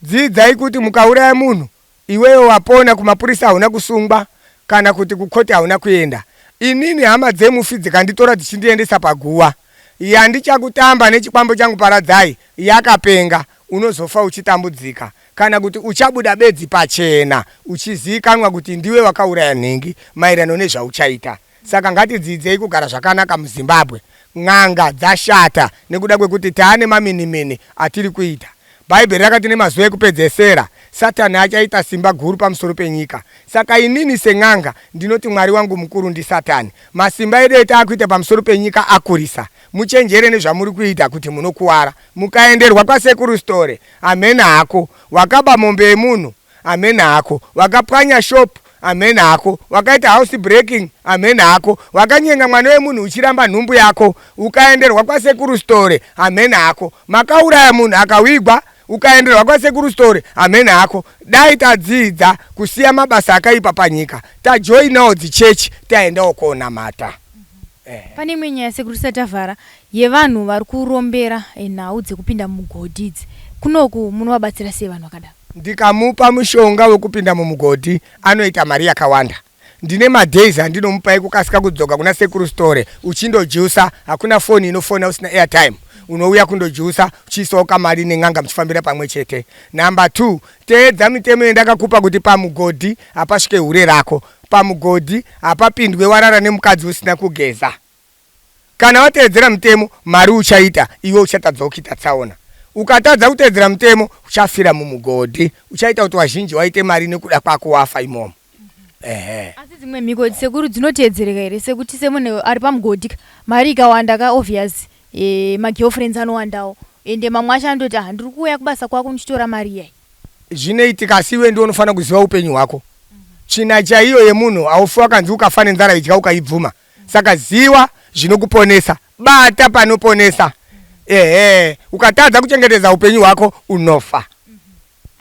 Dzidzai kuti mukauraya munhu iwewe wapona, kumapurisa hauna kusungwa kana kuti kukoti hauna kuenda. Inini hama dzemufi dzikanditora dzichindiendesa paguwa, yandichakutamba nechikwambo changu paradzai yakapenga, unozofa uchitambudzika kana kuti uchabuda bedzi pachena uchizikanwa kuti ndiwe wakauraya nhingi maererano nezvauchaita. Saka ngatidzidzei kugara zvakanaka muZimbabwe. N'anga dzashata nekuda kwekuti taane maminimini atiri kuita. Bhaibheri rakati nemazuva ekupedzesera Satani achaita simba guru pamusoro penyika. Saka inini sen'anga ndinoti Mwari wangu mukuru ndi Satani. Masimba edu etakuita pamusoro penyika akurisa. Muchenjere nezvamuri kuita kuti munokuwara. Mukaenderwa kwasekuru Store, amena hako. Wakaba mombe yemunhu, amena hako. Wakapwanya shop, amena hako. Wakaita house breaking, amena hako. Wakanyenga mwana wemunhu uchiramba nhumbu yako, ukaenderwa kwasekuru Store, amena hako. Makauraya munhu akawigwa, ukaenderwa kwasekuru Store, amena hako. Dai tadzidza kusiya mabasa akaipa panyika, tajoinawo dzichechi taendawo konamata. Pane imwe nyaya sekuru satavhara yevanhu vari kurombera nhau dzekupinda mugodhi idzi. Kunoku munovabatsira sei vanhu vakadaro? Ndikamupa mushonga wekupinda mumugodhi anoita mari yakawanda. Ndine madays andinomupa ekukasika kudzoka kuna sekuru Store uchindojusa, hakuna foni inofona usina airtime. Unouya kundojusa uchiisawo kamari nen'anga muchifambira pamwe chete. Namba 2, teedza mitemo yandakakupa kuti pamugodhi hapasvike hure rako. Pamugodhi hapapindwe warara nemukadzi usina kugeza. Kana wateedzera mutemo, mari uchaita, iwe uchatadza kuita tsaona. Ukatadza kuteedzera mutemo, uchafira mumugodhi, uchaita kuti wazhinji waite mari nekuda kwako wafa imomo. Asi dzimwe migodhi sekuru dzinoteedzereka here sekuti semunhu ari pamugodhi mari ikawanda ka obvious magirlfriends anowandawo ende mamwe acho andoti ndiri kuuya kubasa kwako ndichitora mari iyai. zvinoitika siwe ndio unofana kuziva upenyu hwako. China chaiyo yemunhu aufi wakanzi ukafa nenzara idya ukaibvuma. Saka ziva zvinokuponesa, bata panoponesa. Ukatadza kuchengetedza upenyu hwako unofa.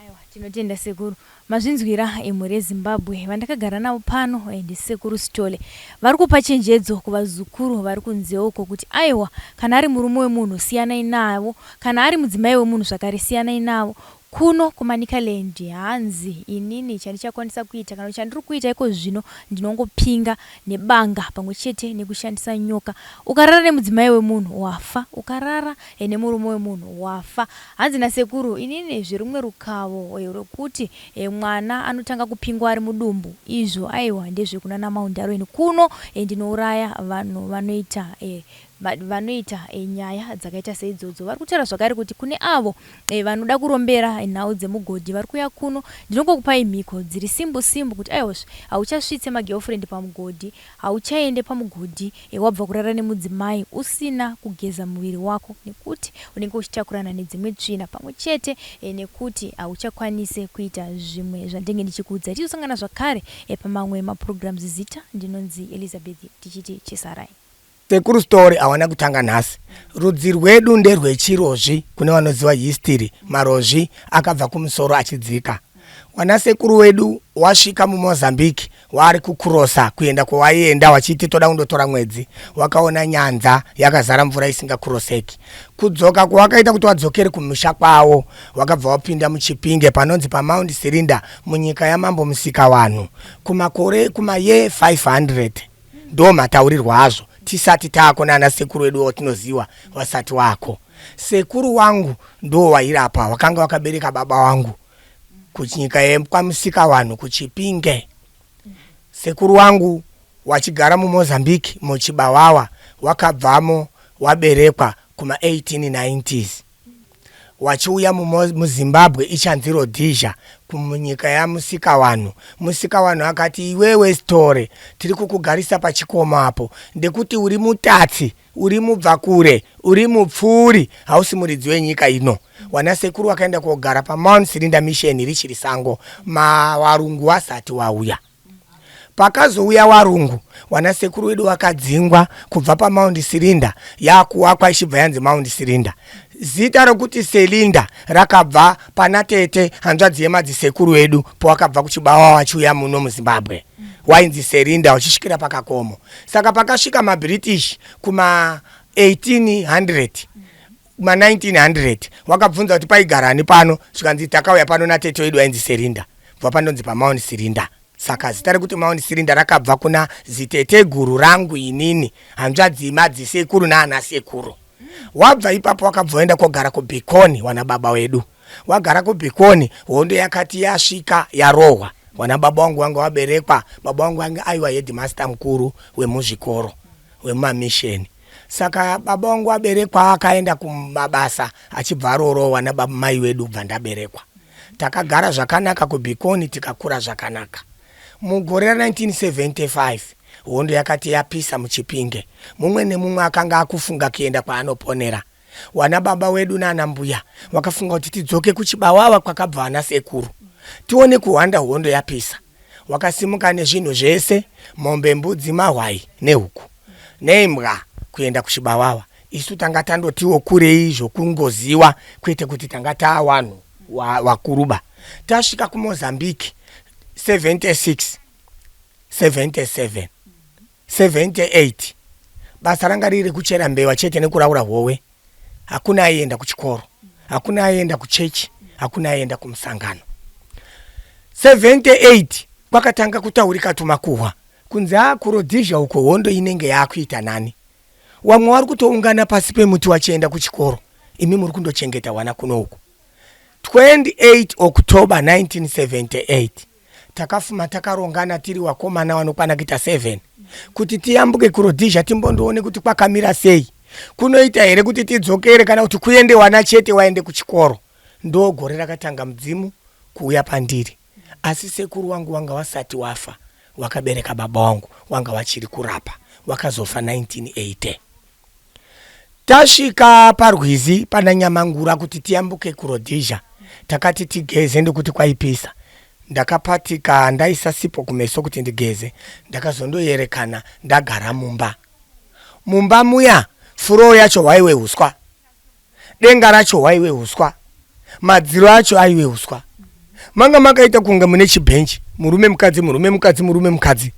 Aiwa, tinotenda sekuru. Mazvinzwira emhuri yeZimbabwe vandakagara navo pano ndisekuru Sithole vari kupa chenjedzo kuvazukuru vari kunzewo uko kuti aiwa kana ari murume wemunhu siyanai navo, kana ari mudzimai wemunhu zvakare siyanai navo. Kuno kuManicaland hanzi inini chandichakwanisa kuita kana chandiri kuita iko zvino ndinongopinga nebanga pamwe chete nekushandisa nyoka. Ukarara nemudzimai wemunhu wafa, ukarara nemurume wemunhu wafa. Hanzi nasekuru inini zvirumwe rukavo rwekuti mwana anotanga kupingwa ari mudumbu. Izvo aiwa ndezvekunana Mount Arwen. Kuno ndinouraya vanhu vanoita nyaya dzakaita seidzodzo. Vari kutaura zvakare kuti kune avo vanoda kurombera nhau dzemugodhi vari kuya kuno. Ndinongokupai mhiko dziri simbu kuti aiwozve hauchasvitse magirlfriend pamugodhi, hauchaende pamugodhi wabva kurara nemudzimai usina kugeza muviri wako, nekuti unenge uchitakurana nedzimwe tsvina pamwe chete nekuti hauchakwanise kuita zvimwe zvandenge ndichikuudza. Tizosangana zvakare pamamwe maprograms. Zita ndinonzi Elizabeth tichiti chisarai. Sekuru Sithole awana kutanga nhasi. Rudzi rwedu nderwechirozvi kune vanoziva history. Marozvi akabva kumusoro achidzika. Wana sekuru wedu wasvika muMozambique wari kukurosa kuenda kwawaienda wachiti toda kundotora mwedzi. Wakaona nyanza yakazara mvura isingakuroseki. Kudzoka kwawakaita kuti wadzokere kumusha kwawo wakabva wapinda muchipinge panonzi paMount Sirinda munyika yamambo Musikavanhu. Kumakore kumaye 500 ndo mataurirwa azvo. Tisati tako nana sekuru wedu watinoziva wasati wako. Sekuru wangu ndo wairapa, wakanga wakabereka baba wangu kuchinyika kwaMusikavanhu kuchipinge. Sekuru wangu wachigara muMozambique muchibawawa wakabvamo waberekwa kuma 1890s. Wachiuya muZimbabwe ichanzi Rhodesia kumunyika yaMusikavanhu. Musikavanhu akati iwewe Sithole tiri kukugarisa pachikomo apo ndekuti uri mutatsi, uri mubvakure, uri mupfuri, hausi muridzi wenyika ino. Wana sekuru wakaenda kugara paMount Sirinda Mission richiri sango varungu wasati wauya. Pakazouya varungu, wana sekuru wedu wakadzingwa kubva paMount Sirinda yakuwakwa ichibva yanzi Mount Sirinda. Zita rokuti Selinda rakabva pana tete hanzvadzi yemadzisekuru wedu pawakabva kuchibawa wachiuya muno muZimbabwe. Wainzi Selinda wachisvikira pakakomo. Saka pakasvika maBritish kuma 1800 kuma 1900 wakabvunza kuti paigarani pano, zvikanzi takauya pano natete wedu wainzi Selinda. Bva panonzi paMount Sirinda. Saka zita rekuti Mount Sirinda rakabva kuna zitete guru rangu inini hanzvadzi madzisekuru naana sekuru. Wabva ipapo wakabvoenda kogara kuBikoni wana baba wedu. Wagara kuBikoni hondo yakati yasvika yarohwa. Wana baba wangu wanga waberekwa, baba wangu wanga aiwa headmaster mkuru wemuzvikoro wemamisheni. Saka baba wangu waberekwa akaenda kumabasa achibva arorohwa nababa mai wedu bva ndaberekwa. Takagara zvakanaka kuBikoni tikakura zvakanaka. Mugore 1975 hondo yakati yapisa muchipinge. Mumwe nemumwe akanga akufunga kuenda kwaanoponera. Wana baba wedu nana mbuya wakafunga kuti tidzoke kuchibawawa kwakabva ana sekuru, tione kuhwanda hondo yapisa. Wakasimuka nezvinhu zvese, mombe, mbudzi, mahwai nehuku neimbwa kuenda kuchibawawa. Isu tanga tandotiwo kurei zvokungoziwa kwete kuti tanga taa wanhu wakuruba. Tasvika kuMozambique 76 77 78 basa ranga riri kuchera mbeva chete nekuraura howe. Hakuna aienda kuchikoro, hakuna aienda kuchechi, hakuna aienda kumusangano. 78 kwakatanga kutaurika tumakuhwa kunzi kuRhodesia uko hondo inenge yakuita nani. Wamwe wari kutoungana pasi pemuti wachienda kuchikoro, imi muri kundochengeta wana kuno uko. 28 October 1978 takafuma takarongana tiri wakomana vanokwana kuita 7 kuti tiyambuke kuRhodesia timbondoone kuti kwakamira sei, kunoita here kuti tidzokere kana kuti kuende wana chete waende kuchikoro. Ndo gore rakatanga mudzimu kuuya pandiri. Asi sekuru wangu wanga wasati wafa, wakabereka baba wangu wanga wachiri kurapa, wakazofa 1980. Tasvika parwizi pana Nyamangura kuti tiyambuke kuRhodesia. takati tigeze ndikuti kwaipisa. Ndakapatika ndaisa sipo kumeso kuti ndigeze. Ndakazondoyerekana ndagara mumba. Mumba muya furo yacho waiwe uswa. Denga racho waiwe uswa. Madziro acho aiwe uswa. Manga makaita kunge mune chibhenchi, murume mukadzi.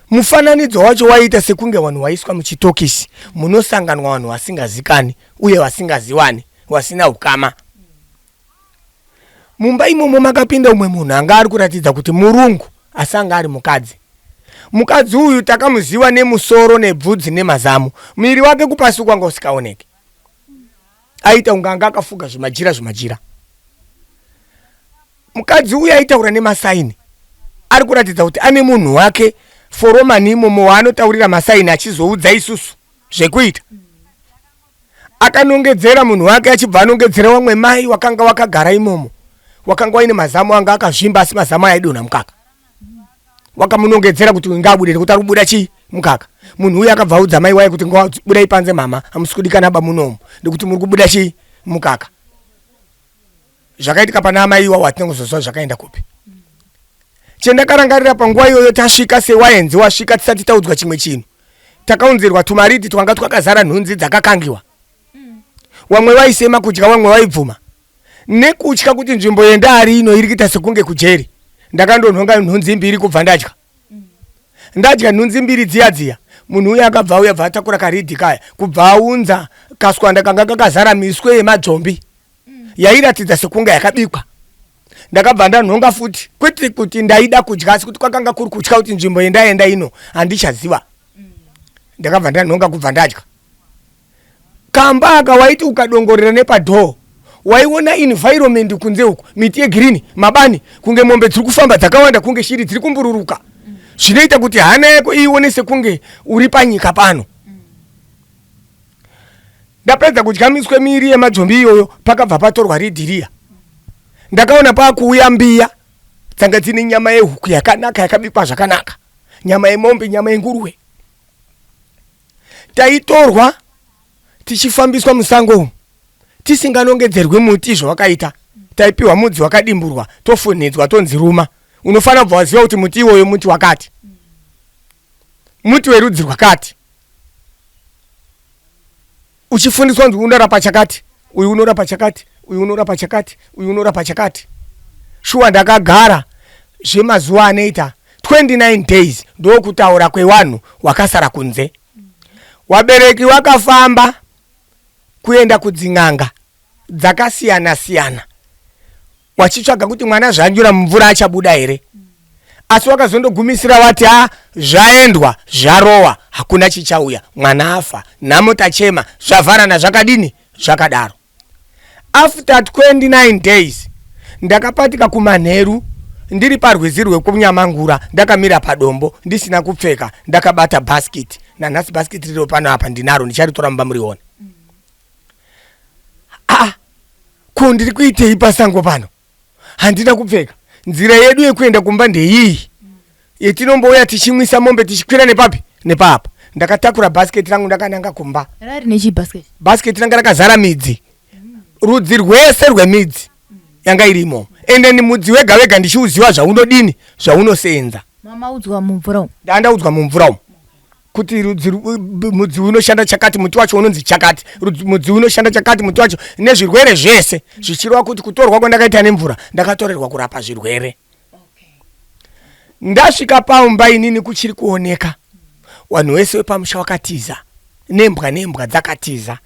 Mufananidzo wacho waita sekunge vanhu vaiswa muchitokisi, munosanganwa vanhu vasingazikani uye vasingaziwani, vasina ukama. Mumba imomo makapinda umwe munhu anga ari kuratidza kuti murungu asi anga ari mukadzi. Mukadzi uyu takamuziva nemusoro nebvudzi nemazamu, muviri wake kupasi kwanga usikaoneke. Aita unga anga akafuga zvimajira. Mukadzi uyu aitaura nemasaini, ari kuratidza kuti ane munhu wake foromani imomo waanotaurira masaini achizoudza isusu zvekuita. Akanongedzera munhu wake achibva anongedzera wamwe mai wakanga wakagara imomo, wakanga waine mazamu anga akazvimba asi mazamu aidonha mukaka. Wakamunongedzera kuti ngabude kuti ari kubuda chii mukaka. Munhu uyu akabva audza mai waye kuti ngabudai panze mama, amusikudikanwa bamunomo ndikuti muri kubuda chii mukaka. Zvakaitika pana mai iwawo atinongozozwa zvakaenda kupi. Chendakarangarira panguva iyoyo tasvika sewaenzi wasvika tisati taudzwa chimwe chinhu. Takaunzirwa tumariti twanga twakazara nhunzi dzakakangiwa. Wamwe vaisema kudya, wamwe vaibvuma. Nekutya kuti nzvimbo yendari ino iri kuita sekunge kujeri. Ndakandonhonga nhunzi mbiri kubva ndadya. Ndadya nhunzi mbiri dziya. Munhu uya akabva auya bva atakura karidhi kaya. Kubva aunza kaswanda kanga kakazara miswe yemadzombi. Yairatidza sekunge yakabikwa. Ndakabva ndanhonga futi kwete kuti ndaida kudya asi kuti kwakanga kuri kutya kuti nzvimbo yendaenda ino handichaziva. Ndakabva ndanhonga kubva ndadya. Kamba akawaiti ukadongorera nepadhoo waiona environment kunze uko, miti yegirini, mabani, kunge mombe dziri kufamba dzakawanda, kunge shiri dziri kumbururuka. Zvinoita kuti hana yako ione sekunge uri panyika pano. Ndapedza kudya miswe miri yemadzombi iyoyo pakabva patorwa ridhiriya. Ndakaona pakuuya mbiya dzanga dzine nyama yehuku yakanaka yakabikwa zvakanaka, nyama yemombe, nyama yenguruwe. Taitorwa tichifambiswa musango umu tisinganongedzerwe muti zvawakaita. Taipiwa mudzi wakadimburwa tofunhidzwa tonzi ruma. Unofanira kubva waziva kuti muti iwoyo muti wakati, muti werudzi rwakati. Uchifundiswa kuti unorapa chakati, uyu unorapa chakati, uyu unorapa chakati, uyu unorapa chakati. Shuwa ndakagara zvemazuva anoita 29 days ndokutaura kwevanhu wakasara kunze. Wabereki wakafamba kuenda kudzin'anga dzakasiyana-siyana wachitsvaga kuti mwana zvanjura mumvura achabuda here. Asi wakazondogumisira wati zvaendwa zvarowa hakuna chichauya, mwana afa, nhamo tachema, zvavharana zvakadini zvakadaro. After 29 days ndakapatika kumanheru ndiri parwizi rwekunyamangura, ndakamira padombo ndisina kupfeka, ndakabata basket. Nanhasi basket riro pano apa ndinaro, ndicharitora mumba murione. Ko ndiri kuitei pasango pano? Handina kupfeka. Nzira yedu yekuenda kumba ndeiyi yetinombouya tichimwisa mombe tichikwira nepapi nepapa. Ndakatakura basket rangu ndakananga kumba. Rari nechi basket? Basket ranga rakazara midzi. Rudzi rwese rwemidzi yanga irimo. Ende ni mudzi wega wega ndichiuziva zvaunodini, zvaunosenza. Mama udzwa mumvura umu? Ndandaudzwa mumvura umu kuti mudzi unoshanda chakati, muti wacho unonzi chakati, mudzi unoshanda chakati, muti wacho nezvirwere zvese zvichirwa kuti kutorwa kwandakaita nemvura ndakatorerwa kurapa zvirwere. Ndasvika paumba inini kuchiri kuoneka vanhu vese vepamusha vakatiza, nembwa dzakatiza.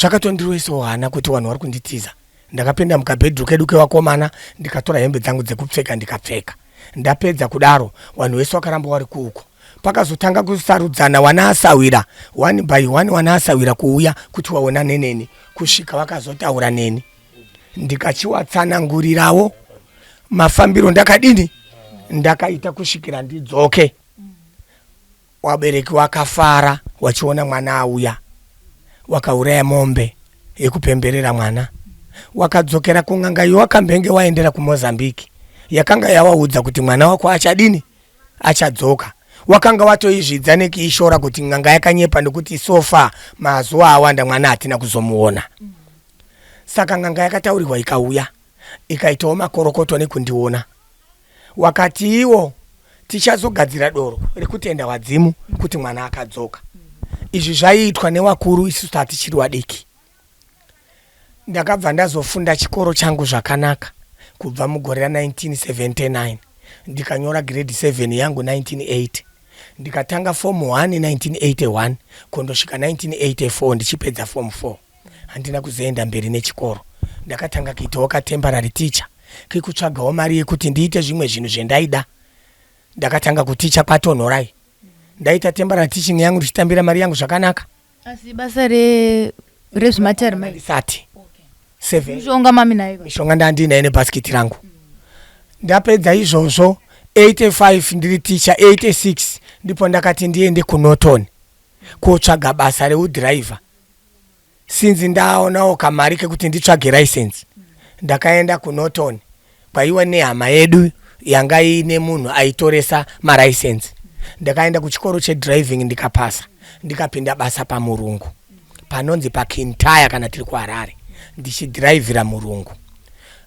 Zvakatondirwesawo hana kuti vanhu vari kunditiza. Ndakapinda mukabhedru kedu kevakomana ndikatora hembe dzangu dzekupfeka ndikapfeka. Ndapedza kudaro vanhu vese vakaramba vari kuuko. Pakazotanga kusarudzana wana asawira, one by one wana asawira kuuya kuti waona neneni, kusvika vakazotaura neni. Ndikachiwatsanangurirawo mafambiro ndakadini ndakaita kusvikira ndidzoke. Wabereki wakafara wachiona mwana auya, wakauraya mombe yekupemberera mwana. Wakadzokera kun'anga iyo wakambenge waendera kuMozambique, yakanga yavaudza kuti mwana wako achadini, achadzoka. Wakanga watoizvidza nekiishora kuti n'anga yakanyepa nekuti sofa mazuva awanda mwana hatina kuzomuona. Saka nganga yakataurirwa ikauya ikaitawo makorokoto nekundiona. Wakati iwo tichazogadzira doro rekutenda wadzimu kuti mwana akadzoka. Izvi zvaiitwa newakuru isu tatichiri wadiki. Ndakabva ndazofunda chikoro changu zvakanaka kubva mugore ra 1979 ndikanyora grade 7 yangu 1980 ndikatanga form 1 1981 kundosvika 1984 ndichipedza form 4 handina kuzoenda mberi nechikoro. Ndakatanga kuitawo temporary teacher kikutsvagawo mari yekuti ndiite zvimwe zvinhu zvendaida. Ndakatanga kuticha kwatonhorai. Ndaita temporary teaching yangu ndichitambira mari yangu zvakanaka. Asi basa rezvimatari mai sati 7 mishonga mami nayo mishonga ndandinayo nebhasikiti rangu. Ndapedza izvozvo 85 ndiri teacher 86 ndipo ndakati ndiende kuNorton kotsvaga basa reudriver. Sinzi ndaonawo kamari kekuti nditsvage license ndakaenda kuNorton kwaiwa nehama yedu yanga ine munhu aitoresa malicense. Ndakaenda kuchikoro chedriving ndikapasa ndikapinda basa paMurungu panonzi paKintaya kana tiri kuHarare ndichidrivira Murungu.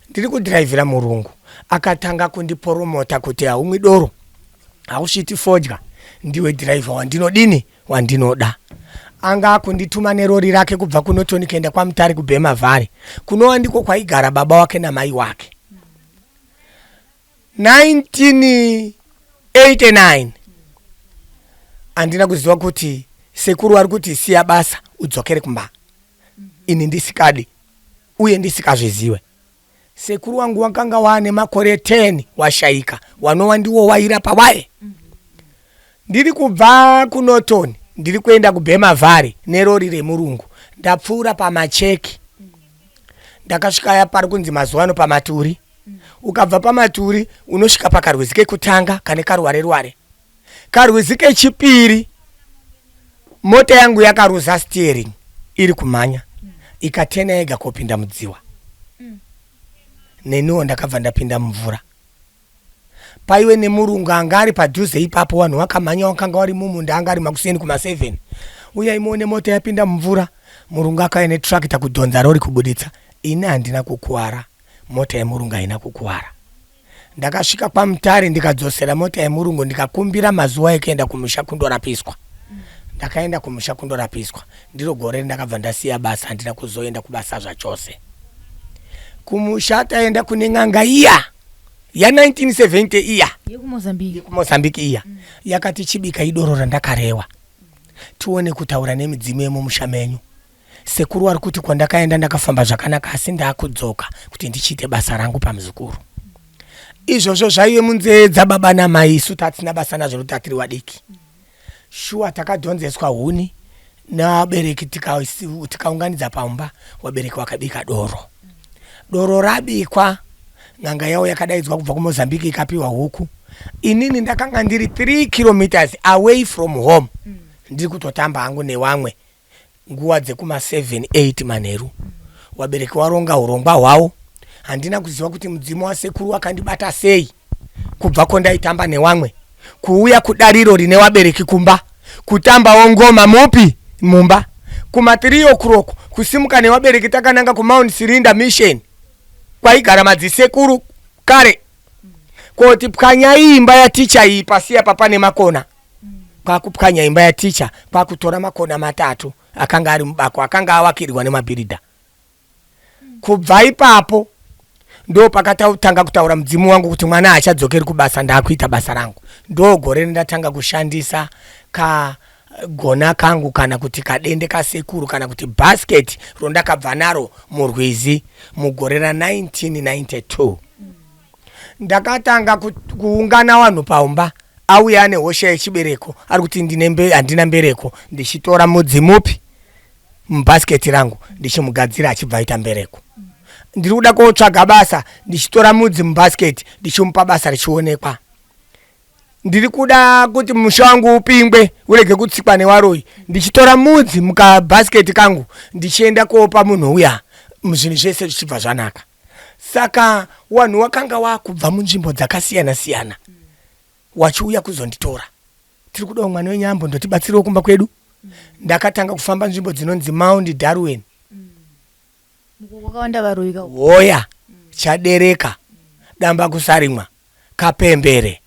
Ndiri kudrivira Murungu akatanga kundiporomota kuti haumwi doro hausviti fodya ndiwe driver wandinodini wandinoda. Anga akundituma nerori rake kubva kuNorton kuenda kwaMutare kuBhemavari kunova ndiko kwaigara baba wake namai wake. 1989 andina kuziva kuti sekuru ari kuti siya basa udzokere kumba. Ini ndisikadi uye ndisikazviziwe. Sekuru wangu wakanga wane makore 10 washaika wanova ndiwo waira pawaye. Ndiri kubva kuNorton ndiri kuenda kuBhemavari nerori reMurungu ndapfuura pamacheki ndakasvika pari kunzi mazuwano paMaturi. Ukabva paMaturi unosvika pakarwizi kekutanga kane karware karwizi kechipiri mota yangu yakaruza steering iri kumhanya ikatena yega kopinda mudziwa. Neniwo ndakabva ndapinda mumvura. Paiwe neMurungu anga ari padhuze ipapo vanhu vakamhanya wakanga wari mumunda anga ari makuseni kuma7 uya imuone mota yapinda mumvura. Murungu akauya netrakita kudhonza rori kubuditsa. Ini handina kukuwara, mota yeMurungu haina kukuwara. Ndakasvika kwaMutare ndikadzosera mota yeMurungu ndikakumbira mazuva ekuenda kumusha kundorapiswa. Ndakaenda kumusha kundorapiswa. Ndiro gore ndakabva ndasiya basa handina kuzoenda kubasa zvachose. Kumusha taenda kune n'anga iya ya 1970 iya yekumozambique iya yakati chibika idoro randakarewa tione kutaura nemidzimu yemumusha menyu. Sekuru ari kuti kwandakaenda ndakafamba zvakanaka asi ndakudzoka kuti ndichite basa rangu pamuzukuru. Izvozvo zvaive munzee dzababa namai isu tatina basa nazvo tatiri wadiki. Shuwa takadhonzeswa huni nabereki tikaunganidza paumba wabereki wakabika doro. Doro rabikwa n'anga yao yakadaidzwa kubva kuMozambique ikapiwa huku. Inini ndakanga ndiri 3 kilometers away from home. Ndiri kutotamba hangu newamwe nguva dzekuma7-8 manheru. Wabereki waronga urongwa hwavo. Handina kuziva kuti mudzimu wasekuru wakandibata sei. Kubva kondaitamba newamwe kuuya kudariro rine wabereki kumba kutambawo ngoma mupi mumba kuma3 o'clock kusimuka newabereki takananga kuMount Silinda Mission kwaigara madzisekuru kare kuti pwanya imba ya ticha iyi pasiya papa nemakona kwakupwanya imba ya ticha kwakutora makona 3 akanga ari mubako akanga awakirwa nemabhirida. Kubva ipapo ndo pakatanga kutaura mudzimu wangu kuti mwana achadzokeri kubasa ndakuita basa rangu. Ndo gore ndatanga kushandisa kagona kangu kana kuti kadende kasekuru kana kuti basket rondakabva naro murwizi mugore ra 1992. Ndakatanga kuungana vanhu paumba auya ane hosha yechibereko ari kuti handina mbereko ndichitora mudzimupi mubasket rangu ndichimugadzira achibva aita mbereko. Ndiri kuda kotsvaga basa ndichitora mudzi mubasket ndichimupa basa richionekwa. Ndiri kuda kuti musha wangu upingwe urege kutsikwa newaroyi ndichitora mudzi mukabasket kangu ndichienda kopa munhu uya muzvinhu zvese zvichibva zvanaka. Saka wanhu wakanga wakubva munzvimbo dzakasiyana siyana wachiuya kuzonditora. Tiri kuda mwana wenyambo ndotibatsirawo kumba kwedu. Ndakatanga kufamba nzvimbo dzinonzi Mount Darwin Mukawanda varoika. Hoya chadereka damba kusarimwa kapembere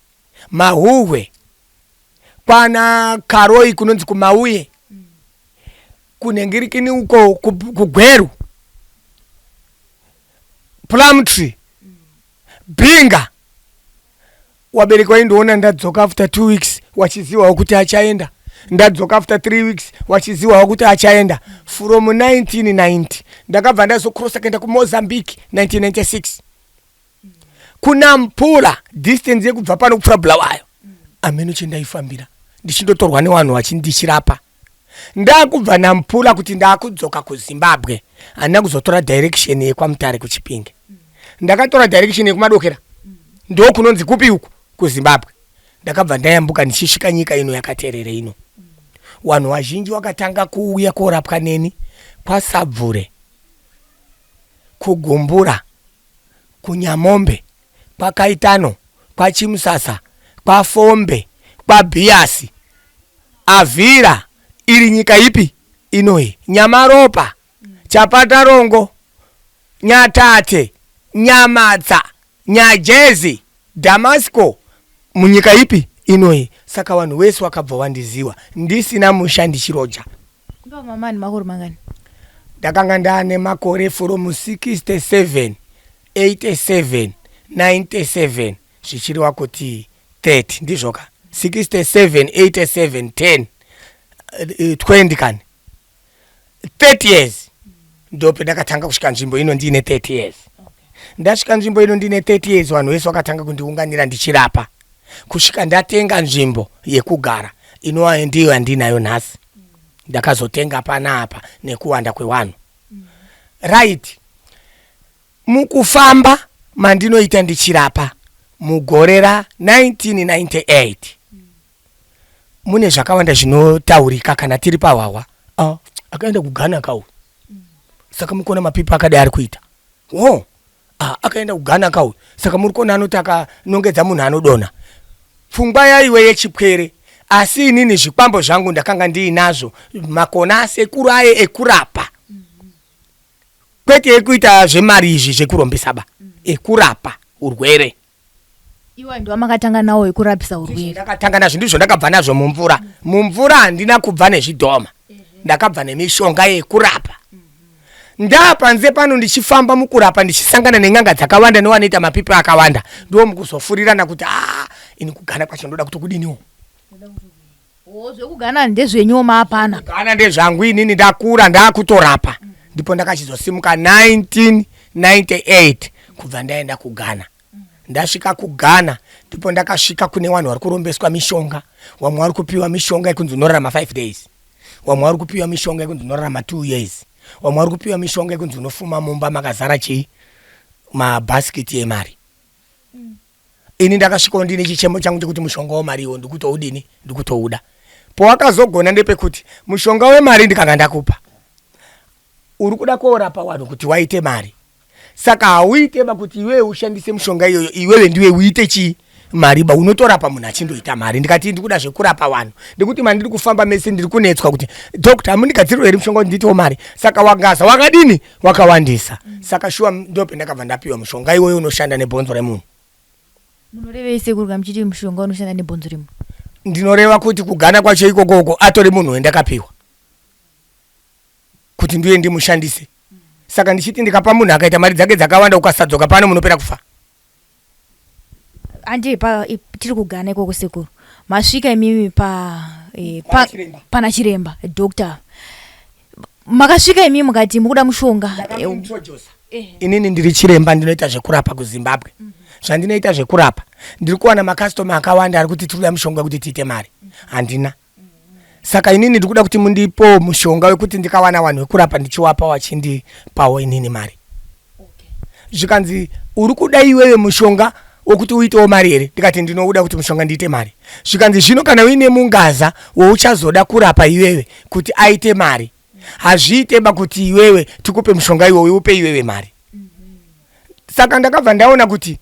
mahuwe kwana karoi kunonzi kumauye kunengirikini uko kugweru plum tree binga wabereka waindoona ndadzoka after 2 weeks wachiziwawo kuti achaenda ndadzoka after 3 weeks wachiziwawo kuti achaenda from 1990 ndakabva ndazokrosa kuenda kuMozambique 1996 kuna mpura distance yekubva pano kupfuura Bulawayo ameno chendaifambira ndichindotorwa nevanhu vachindichirapa ndakubva nampura kuti ndakudzoka kuZimbabwe handina kuzotora direction yekwaMutare kuChipinge ndakatora direction yekumadokera ndo kunonzi kupi uku kuZimbabwe ndakabva ndayambuka ndichisvika nyika ino yakaterere ino vanhu vazhinji vakatanga kuuya korapwa neni kwaSabvure kuGumbura kuNyamombe kwaKaitano kwaChimusasa kwaFombe kwaBhiasi Avhira iri nyika ipi inoyi Nyamaropa Chapatarongo Nyatate Nyamadza Nyajezi Damasco munyika ipi inoyi saka vanhu vese vakabva vandiziva ndisina mushandi chiroja Ndo mamani makore mangani ndakanga ndane makore from 67 87 97 zvichiriwa kuti 30 ndizvoka 67 87 10 20 kani 30 years ndope ndakatanga kusvika nzvimbo ino ndine 30 years ndasvika nzvimbo ino ndine 30 years vanhu vese vakatanga kundiunganira ndichirapa kusvika ndatenga nzvimbo yekugara inova ndiyo yandinayo nhasi ndakazotenga panapa nekuwanda kwevanhu right mukufamba mandinoita ndichirapa mugore ra 1998 mune zvakawanda zvinotaurika kana tiri pahwawa akaenda kuGhana kau saka mukona mapipa akadai ari kuita akaenda kuGhana kau saka muri kuona anoti akanongedza munhu anodonha pfungwa yaiwe yechipwere asi inini zvikwambo zvangu ndakanga ndiinazvo makona asekuru aye ekurapa kwete ekuita zvemari izvi zvekurombesaba ekurapa urwere iwe ndo makatanga nawo ekurapisa urwere ndakatanga nazvo ndizvo ndakabva nazvo mumvura handina kubva nezvidhoma ndakabva nemishonga yekurapa ndapanze pano ndichifamba mukurapa ndichisangana nen'anga dzakawanda newanoita mapipa akawanda ndo mukuzofurirana kuti ini kuGhana kwacho ndoda kuti kudiniwo zvekuGhana ndezvenyoma apana Ghana ndezvangu inini ndakura ndakutorapa ndipo ndakachizosimuka 1998 kubva ndaenda kuGhana ndasvika kuGhana ndipo ndakasvika kune vanhu vari kurombeswa mishonga vamwe vari kupiwa mishonga yekunzi unorarama 5 days vamwe vari kupiwa mishonga yekunzi unorarama 2 years vamwe vari kupiwa mishonga yekunzi unofuma mumba makazara chii mabhasikiti emari ini ndakasvikawo ndine chichemo changu chekuti mushonga wemariwo ndikutoudini ndikutouda powakazogona ndepekuti mushonga wemari ndikanga ndakupa uri kuda koorapa vanhu kuti waite mari saka hauiteba kuti iwewe ushandise mushonga iyoyo iwewe ndiwe uite chii mariba unotorapa munhu achindoita mari ndikati ndikuda zvekurapa vanhu ndikuti mandiri kufamba mese ndiri kunetswa kuti dokta mundigadziriro here mushonga kuti ndiitewo mari saka wangaza wakadini wakawandisa saka shuwa ndope ndakabva ndapiwa mushonga iwoyo unoshanda nebhonzo remunhu munorevei sekuru kamuchiti mushonga unoshanda nebhonzo remunhu ndinoreva kuti kuGhana kwacho ikokoko atori munhu wendakapiwa kuti ndiye ndimushandise saka ndichiti ndikapa munhu akaita mari dzake dzakawanda ukasadzoka pano munopera kufa andi tiri kuGhana ikoko sekuru masvika imimi pana chiremba dokta makasvika imimi mukati mukuda mushonga inini ndiri chiremba ndinoita zvekurapa kuZimbabwe zvandinoita zvekurapa ndiri kuwana makastoma akawanda ari kuti tiriuya mushonga kuti tiite mari handina saka inini ndikuda kuti mundipo mushonga wekuti ndikawana vanhu vekurapa ndichiwapa wachindipawo inini mari zvikanzi uri kuda iwewe mushonga wokuti uitewo mari here ndikati ndinouda kuti mushonga ndiite mari zvikanzi zvino kana uine mungaza wouchazoda kurapa iwewe kuti aite mari hazviiteba kuti iwewe tikupe mushonga iwowe upe iwewe mari saka ndakabva ndaona kuti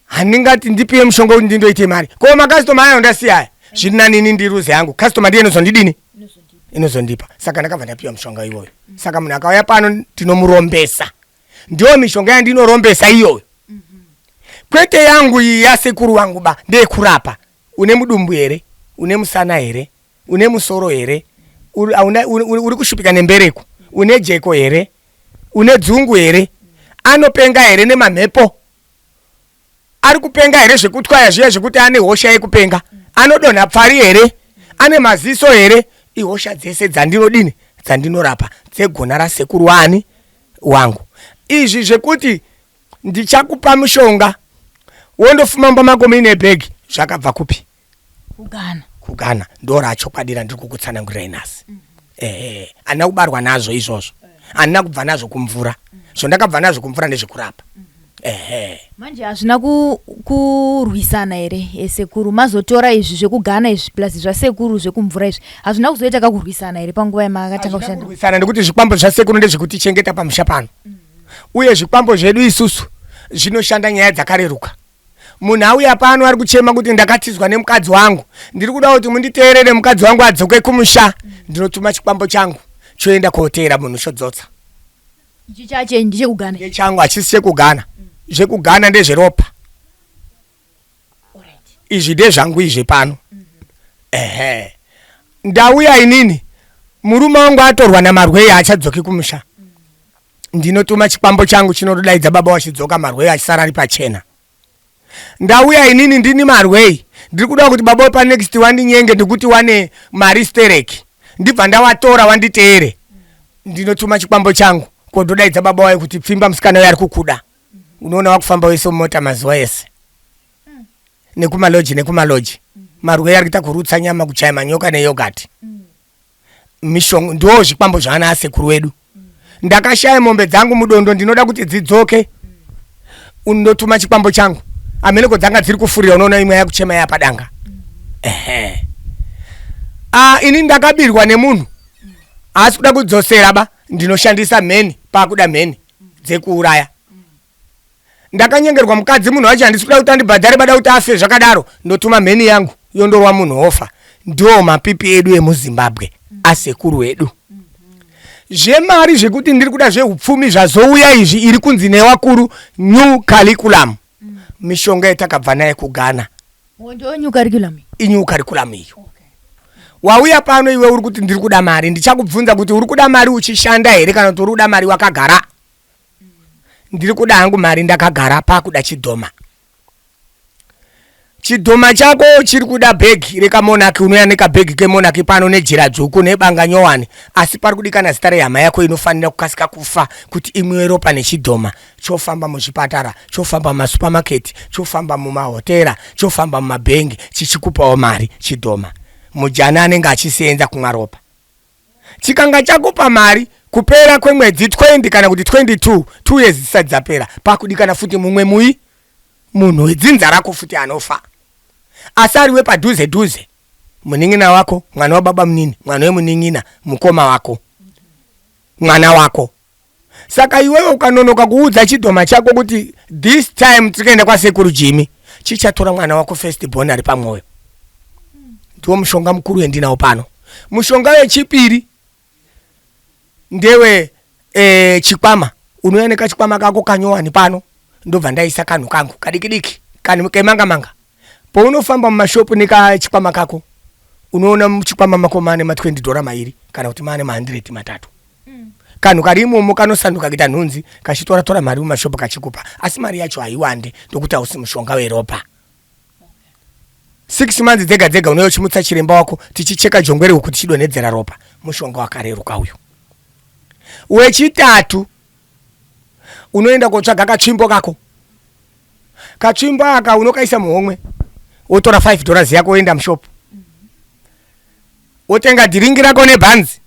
handingati ndipiwe mushonga kuti ndindoite mari ko makastoma ayo ndasiyaya zvina nini ndiruze yangu customer ndiye nozondidini inozondipa. Saka ndakabva ndapiwa mushonga iwoyo. Saka munhu akauya pano tinomurombesa. Ndiyo mishonga yandinorombesa iyoyo. Kwete yangu iyi yasekuru wangu ba ndekurapa. Une mudumbu here, une musana here, une musoro here, uri kushupika nembereko, une jeko here, une dzungu here, anopenga here nemamhepo. Ari kupenga here zvekutwaya zviya zvekuti ane hosha yekupenga. Anodonha pfari here, ane maziso here, ihosha dzese dzandinodini, dzandinorapa, dzegona rasekuru wani wangu. Izvi zvekuti ndichakupa mushonga wondofuma mbamakomo ine bhegi zvakabva kupi? Kugana ndora achokwadira ndiri kukutsanangurira nhasi. Andina kubarwa nazvo izvozvo. Andina kubva nazvo kumvura. Zvondakabva nazvo kumvura ndezvekurapa. Manje hazvina kurwisana here esekuru mazotora izvi zvekugana izvi plus zvasekuru zvekumvura izvi hazvina kuzoita kakurwisana here panguva yamakatanga kushanda? Kurwisana ndekuti zvikwambo zvasekuru ndezvekutichengeta pamusha pano. Uye zvikwambo zvedu isusu zvinoshanda nyaya dzakareruka. Munhu auya pano ari kuchema kuti ndakatizwa nemukadzi wangu, ndiri kuda kuti munditeerere mukadzi wangu adzoke kumusha, ndinotuma chikwambo changu choenda koteera munhu chodzotsa. Ichi chache ndichekugana. Ndechangu hachisi chekugana. Zvekugana ndezveropa. Izvi ndezvangu izvi pano. Ndauya inini murume wangu atorwa namarweye achadzoki kumusha. Ndinotuma chikwambo changu chinodaidza baba wachidzoka marweye achisara ari pachena. Ndauya inini ndini marwei, ndiri kuda kuti baba pa next wandinyenge ndikuti wane mari stereki. Ndibva ndawatora wanditeere. Ndinotuma chikwambo changu kododaidza baba waye kuti pfimba musikana uyu ari kukuda. Unoona wakufamba wese mumota mazuva ese. Nekumaloji. Marwei ari kuita kurutsa nyama, kuchaya manyoka neyogati. Mishonga ndo zvikwambo zvaana asekuru wedu. Ndakashaya mombe dzangu mudondo ndinoda kuti dzidzoke. Unotuma chikwambo changu. Ameneko dzanga dziri kufurira, unoona imwe yakuchema yapadanga. Ini ndakabirwa nemunhu. Asi kuda kudzosera ba ndinoshandisa mheni pakuda mheni dzekuuraya. Ndakanyengerwa mukadzi munhu wacho handisi kuda kuti andibhadhare bada kuti afe zvakadaro, ndotuma mheni yangu yondorwa munhu ofa. Ndiwo mapipi edu emuZimbabwe asekuru edu. Zvemari zvekuti ndiri kuda zvehupfumi zvazouya izvi iri kunzi newakuru new curriculum. Mishonga yatakabva naye kugana. Ndo new curriculum. New curriculum iyo. Wauya pano iwe uri kuti ndiri kuda mari, ndichakubvunza kuti uri kuda mari uchishanda here kana kuti uri kuda mari wakagara? Ndiri kuda hangu mari ndakagara pakuda chidhoma. Chidhoma chako chiri kuda bhegi rekamonaki, unoya nekabhegi kemonaki pano nejira dzvuku nebanga nyowani, asi pari kudikana zita rehama yako inofanira kukasika kufa kuti imwe ropa nechidhoma chofamba muzvipatara, chofamba mumasupamaketi, chofamba mumahotera, chofamba mumabhengi chichikupawo mari chidhoma. Mujana anenge achisenza kumwa ropa. Chikanga chakupa mari kupera kwemwedzi 20 kana kuti 22, 2 years zisati dzapera, pakudikana futi mumwe munhu wedzinza rako futi anofa. Asariwe padhuze muning'ina wako, mwana wa baba munini, mwana wemuning'ina, mukoma wako, mwana wako. Saka iwewe ukanonoka kuudza chidhoma chako kuti this time tikaenda kwasekuru Jimmy chichatora mwana wako first born ari pamwoyo. Ndiwo mushonga mukuru wendinawo pano. Mushonga wechipiri ndewe chikwama. Unoya nekachikwama kako kanyowani pano, ndobva ndaisa kanhu kangu kadikidiki kanhu kemanga. Paunofamba mumashopu nekachikwama kako, unoona muchikwama mako mane $20 mairi kana kuti mane $100 matatu. Kanhu karimo kanosanduka kuita nhunzi, kachitora mari mumashopu kachikupa, asi mari yacho haiwande ndokuti hausi mushonga weropa. 6 months dzega unoyo chimutsa chiremba wako tichicheka jongwere kuti chidonhedzera ropa. Mushonga wakareruka uyu. Wechitatu unoenda kotsvaga katsvimbo kako. Katsvimbo aka unokaisa muhomwe, wotora $5 yako woenda mushopu. Wotenga dhiringi rako nebhanzi.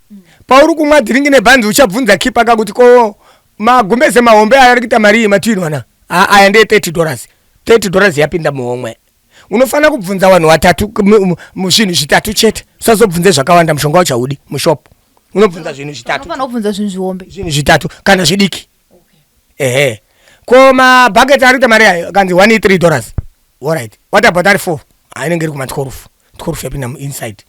Pauri kumwa dhiringi nebhanzi uchabvunza kipa kako kuti ko magumbeze mahombe ari kuita mari matwinwana. Aya ndeye $30. $30 yapinda muhomwe. Unofana kubvunza vanhu vatatu muzvinhu zvitatu chete. Usazobvunze zvakawanda, mushonga wacho haudi mushopu. Unobvunza zvinhu zvitatu. Unofana kubvunza zvinhu zvihombe. Zvinhu zvitatu kana zvidiki. Ko mabhaketi ari kuita mari yayo kanzi $103. All right. What about that 4? Ainenge iri kuma 12 yapinda inside.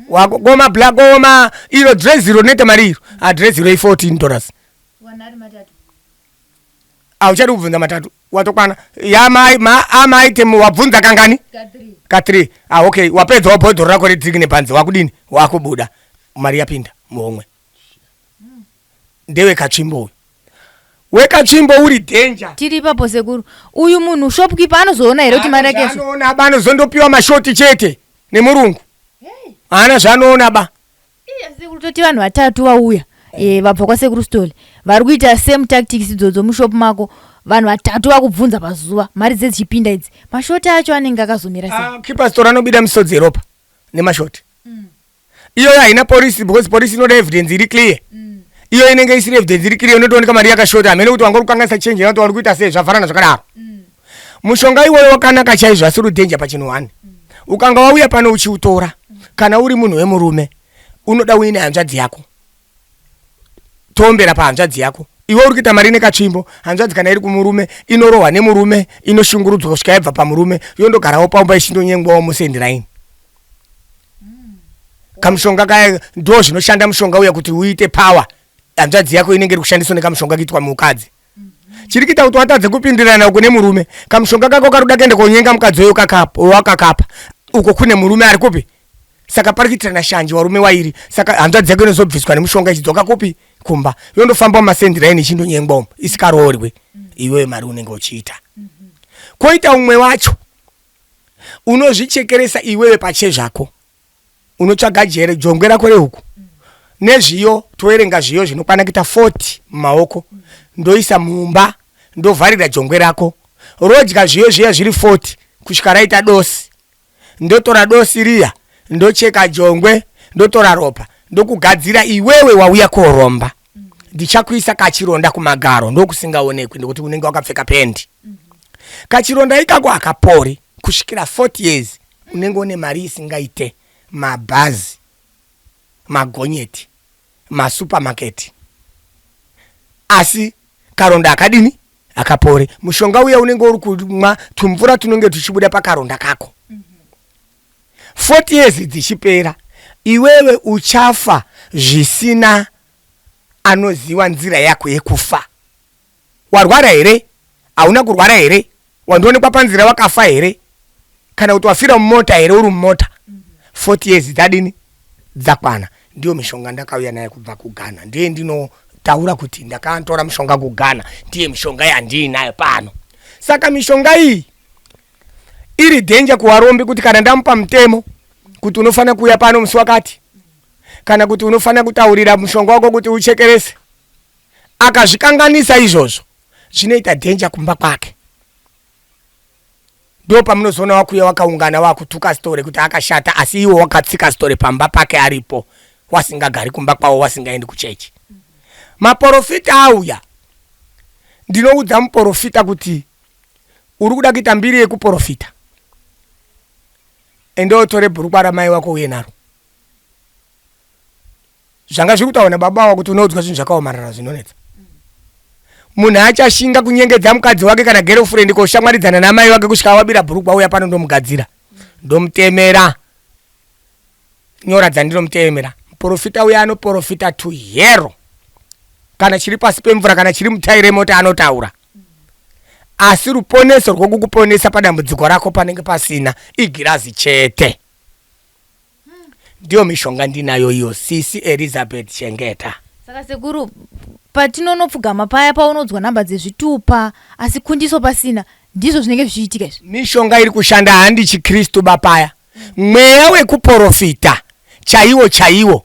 wako goma black goma ilo dress ilo nete mariro address ilo $14 wanari matatu auchari kubvunza matatu watokwana ama item wabvunza kangani ka 3 okay wapedza wabhodhoro rako redrink nepanze wakudini wakubuda mari yapinda muhomwe ndewe katsvimbo wekatsvimbo uri danger tiri ipapo sekuru uyu munhu shopkeeper anozoona here kuti mari yake anoona aba anozondopiwa mashoti chete nemurungu hana zvanoona ba sekuru toti vanhu vatatu vauya vabva kwasekuru story vari kuita same tactics idzodzo mushop mako vanhu vatatu vakubvunza pazuva mari dzedzichipinda idzi mashoti acho anenge akazomira sei keeper store anobida misodzi ropa nemashoti iyoyo haina polisi because polisi inoda evidence iri clear iyo inenge isiri evidence iri clear unotooneka mari yakashota hamene kuti wangori kukanganisa change inoti wari kuita sei zvafanana zvakadaro mushonga iwoyo wakanaka chaizvo asi uri danger pachinhu 1 ukanga wauya pano uchiutora kana uri munhu wemurume unoda uine hanzvadzi yako tombera pahanzvadzi yako iwe uri kuita mari nekatsvimbo hanzvadzi kana iri kumurume inorohwa nemurume inoshungurudzwa kusvika yabva pamurume yondogarawo pamba ichindonyengwawo musendraini kamushonga kaya ndo zvinoshanda mushonga uya kuti uite power hanzvadzi yako inenge iri kushandiswa nekamushonga kuitwa mukadzi chiri kuita kuti watadze kupindirana uko nemurume kamushonga kako kari kuda kuenda konyenga mukadzi weyo wakakapa uko kune murume ari kupi saka pari kuitirana shanje warume wairi saka hanzvadzi yako inozobviswa nemushonga ichidzoka kupi kumba yondofamba mumasendraini ichindonyengwawo isikaroorwe iwewe mari unenge uchiita koita umwe wacho unozvichekeresa iwewe pache zvako unotsvaga jongwe rako rehuku nezviyo toerenga zviyo zvinokwana kuita 40 mumaoko ndoisa mumba ndovharira jongwe rako rodya zviyo zviya zviri 40 kusvika raita dosi ndotora dosi riya ndocheka jongwe ndotora ropa ndokugadzira iwewe wauya koromba ndichakuisa kachironda kumagaro ndokusingaonekwi ndekuti unenge wakapfeka pendi kachironda ikako akapori kusvikira 40 years unenge une mari isingaite mabhazi magonyeti masupermarket asi karonda akadini akapore mushonga uya unenge uri kumwa tumvura tunenge tuchibuda pakaronda kako 40 years dzichipera iwewe uchafa zvisina anoziva nzira yako yekufa warwara here hauna kurwara here wandoonekwa panzira wakafa here kana kuti wafira mumota here uri mumota 40 years dzadini dzakwana ndiyo mishonga ndakauya naye kubva kuGhana ndiye ndinotaura kuti ndakantora mishonga kuGhana ndiye mishonga yandinayo pano saka mishonga iyi iri danger kuvarombi kuti kana ndamupa mutemo kuti unofana kuuya pano musi wakati kana kuti unofana kutaurira mushonga wako kuti uchekerese akazvikanganisa izvozvo zvinoita danger kumba kwake ndo pamunozoona wakuya wakaungana wakutuka story kuti akashata asi iwo wakatsika story pamba pake aripo wasingagari kumba kwawo wasingaendi kuchechi maprofita auya ndinoudza muprofita kuti uri kuda kuita mbiri yekuprofita ende otore bhurukwa ramai wako uye naro zvanga zviri kutaura nababa wako kuti unoudzwa zvinhu zvakaomarara zvinonetsa munhu achashinga kunyengedza mukadzi wake kana girlfriend koshamwaridzana namai wake kusvika wabira bhurukwa uya pano ndomugadzira ndomutemera nyora dzandinomutemera muprofita uya anoprofita to hero kana chiri pasi pemvura kana chiri mutaire mota anotaura asi ruponeso rwokukuponesa padambudziko rako panenge pasina igirazi chete ndiyo mishonga ndinayo iyo sisi Elizabeth Chengeta saka sekuru patinonopfugama paya paunodzwa namba dzezvitupa asi kundiso pasina ndizvo zvinenge zvichiitika izvi mishonga iri kushanda handi chiKristu bapaya mweya wekuprofita chaiwo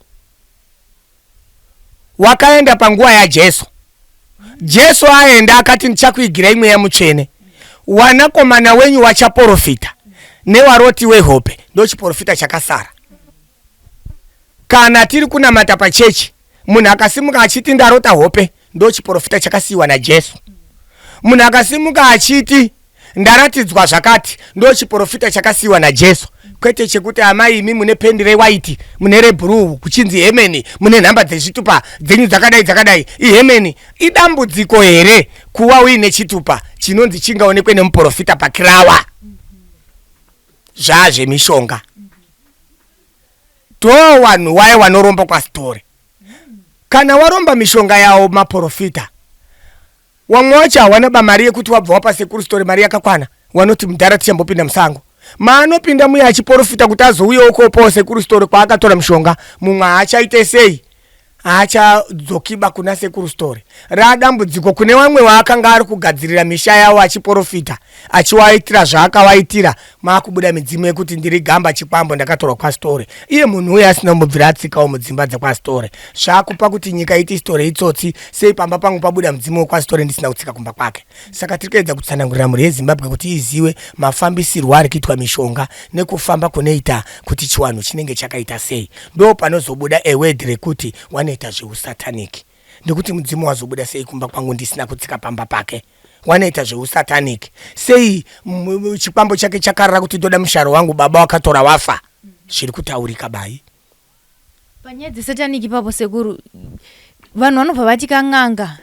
wakaenda panguva yaJesu Jesu aenda akati ndichakuigirai mweya mutsvene wanakomana wenyu wachaprofita newaroti wehope ndochiprofita chakasara kana tiri kunamata pachechi munhu akasimuka achiti ndarota hope ndochiprofita chakasiyiwa naJesu munhu akasimuka achiti ndaratidzwa zvakati ndochiprofita chakasiyiwa naJesu kwete chekuti amai imi mune pendi rewaiti mune rebhuruu kuchinzi hemeni mune nhamba dzezvitupa dzenyu dzakadai ihemeni idambudziko here kuva uine chitupa chinonzi chingaonekwe nemuprofita pakirawa zvazvemishonga ndo vanhu waya vanoromba kwasitori. Kana waromba mishonga yawo maprofita, wamwe wacho hawana bamari yekuti wabva wapa sekuru story mari yakakwana, wanoti mudhara tichambopinda musango. Maanopinda muya achiprofita kuti azouyawo kopawo sekuru story kwaakatora mishonga, mumwe haachaite sei, haachadzokiba kuna sekuru story. Radambudziko kune vamwe vaakanga ari kugadzirira misha yawo achiprofita, achiwaitira zvaakawaitira, maakubuda midzimu yekuti ndiri gamba chikwambo ndakatorwa kwastory. Iye munhu uye asina kumbobvira atsikawo mudzimba dzakwastory. Zvakupa kuti nyika iti story itsotsi, sei pamba pangu pabuda mudzimu wekwastory ndisina kutsika kumba kwake. Saka tiri kuedza kutsanangurira mhuri yeZimbabwe kuti izive mafambisirwo ari kuitwa mishonga nekufamba kunoita kuti chiwanhu chinenge chakaita sei. Ndo panozobuda eword rekuti wanoita zveusataniki. Ndikuti mudzimu wazobuda sei kumba kwangu ndisina kutsika pamba pake. Wanoita zveusataniki. Sei chikwambo chake chakarara kuti ndoda musharo wangu baba wakatora wafa. Zviri kutaurika bai. Panyaya dzesataniki papo sekuru, vanhu vanobva vatika n'anga,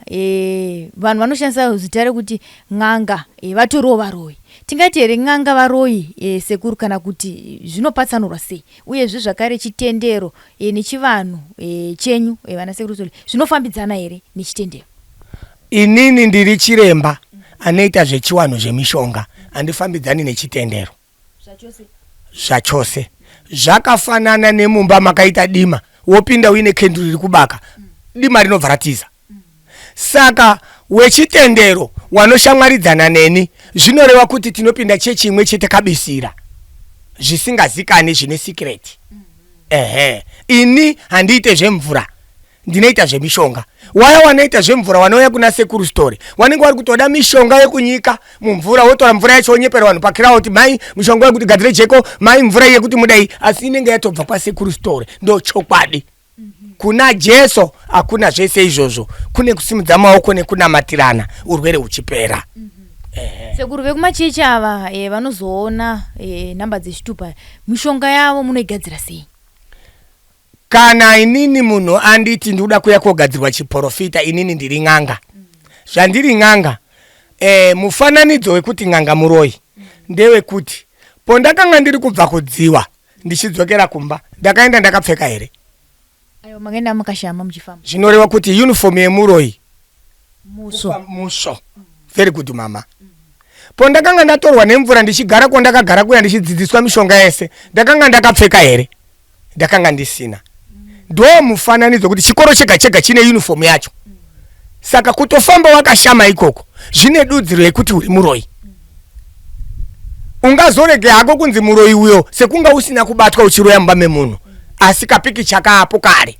vanhu vanoshandisa zita rekuti n'anga vatoriwo varoyi. Tingati here n'anga varoyi sekuru, kana kuti zvinopatsanurwa sei? Uyezve zvakare chitendero nechivanhu chenyu vana sekuru Sole zvinofambidzana here nechitendero? Inini ndiri chiremba anoita zvechiwanhu zvemishonga, handifambidzani nechitendero zvachose. Zvakafanana nemumba makaita dima, wopinda uine kenduru riri kubaka, dima rinobva ratiza. Saka wechitendero wanoshamwaridzana neni, zvinoreva kuti tinopinda chechi imwe chete kabisira, zvisingazikani zvine secret. Ini handiite zvemvura, ndinoita zvemishonga. Waya wanoita zvemvura wanouya kuna sekuru story, wanenge vari kutoda mishonga yekunyika mumvura, wotora mvura yacho wonyepera vanhu pakirawo kuti mai mishonga yekuti gadzire jeko, mai mvura yekuti mudai, asi inenge yatobva kwasekuru story. Ndo chokwadi. Kuna Jesu hakuna zvese izvozvo, kune kusimudza maoko nekunamatirana urwere huchipera. Sekuru vekumachechi ava vanozoona namba dzechitupa, mishonga yavo munoigadzira sei? Kana inini munhu anditi ndikuda kuya kogadzirwa chiprofita, inini ndiri n'anga. Zvandiri n'anga, mufananidzo wekuti n'anga muroyi ndewekuti pondakanga ndiri kubva kudziwa ndichidzokera kumba, ndakaenda ndakapfeka here? Ayo makaenda mukashama muchifamba. Zvinoreva kuti uniform yemuroyi muso. Very good mama. Pondakanga ndatorwa nemvura ndichigara kwandakagara kuya ndichidzidziswa mishonga yese, ndakanga ndakapfeka here? Ndakanga ndisina. Ndo mufananidzo kuti chikoro chega chega chine uniform yacho. Saka kutofamba wakashama ikoko zvine dudziro yekuti uri muroyi. Ungazorege hako kunzi muroyi uyo sekunga usina kubatwa uchiroya mumba memunhu, asi kapiki chakaapo kare.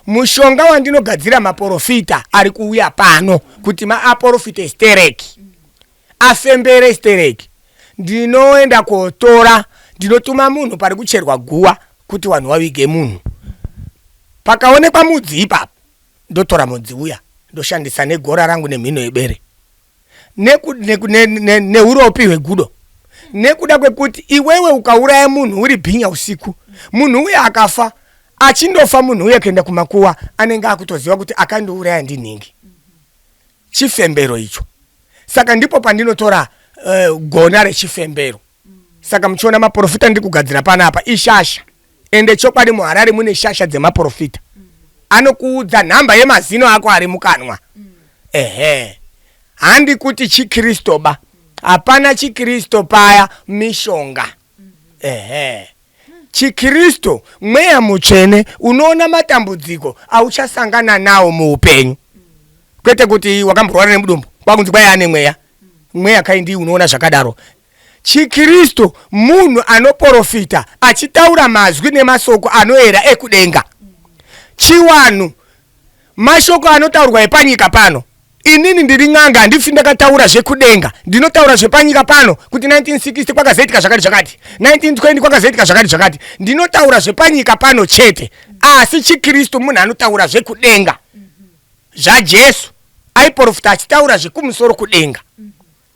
Mushonga wandinogadzira maprofita ari kuuya pano kuti maaprofite stereki, afembere stereki, ndinoenda kotora, ndinotuma munhu pari kucherwa guwa kuti vanhu vavige munhu. Pakaonekwa mudzi ipapo, ndotora mudzi uya ndoshandisa negora rangu nemhino yebere neuropi hwegudo, nekuda kwekuti iwewe ukauraya munhu uri bhinya usiku, munhu uya akafa, achindofa munhu uya kuenda kumakuwa, anenge akutoziva kuti akandiuraya ndinhingi. Chifembero icho. Saka ndipo pandinotora gona rechifembero. Saka muchiona maprofita ndiri kugadzira panapa ishasha. Ende chokwadi muHarare mune shasha dzemaprofita. Anokuudza nhamba yemazino ako ari mukanwa. Handi kuti chikristo ba. Hapana chikristo paya mishonga. Chikristo mweya mutsvene unoona matambudziko auchasangana nawo muupenyu. Kwete kuti wakamborwara nemudumbu kwakunzi kwai ane mweya kaindi unoona zvakadaro. Chikristo munhu anoprofita achitaura mazwi nemasoko anoera ekudenga. Chiwanhu mashoko anotaurwa epanyika pano. Inini ndiri n'anga, handifi ndakataura zvekudenga, ndinotaura zvepanyika pano kuti 1960 kwakazoitika zvakati zvakati, 1920 kwakazoitika zvakati zvakati. Ndinotaura zvepanyika pano chete, asi chikristo munhu anotaura zvekudenga. ZvaJesu aiprofita achitaura zvekumusoro kudenga.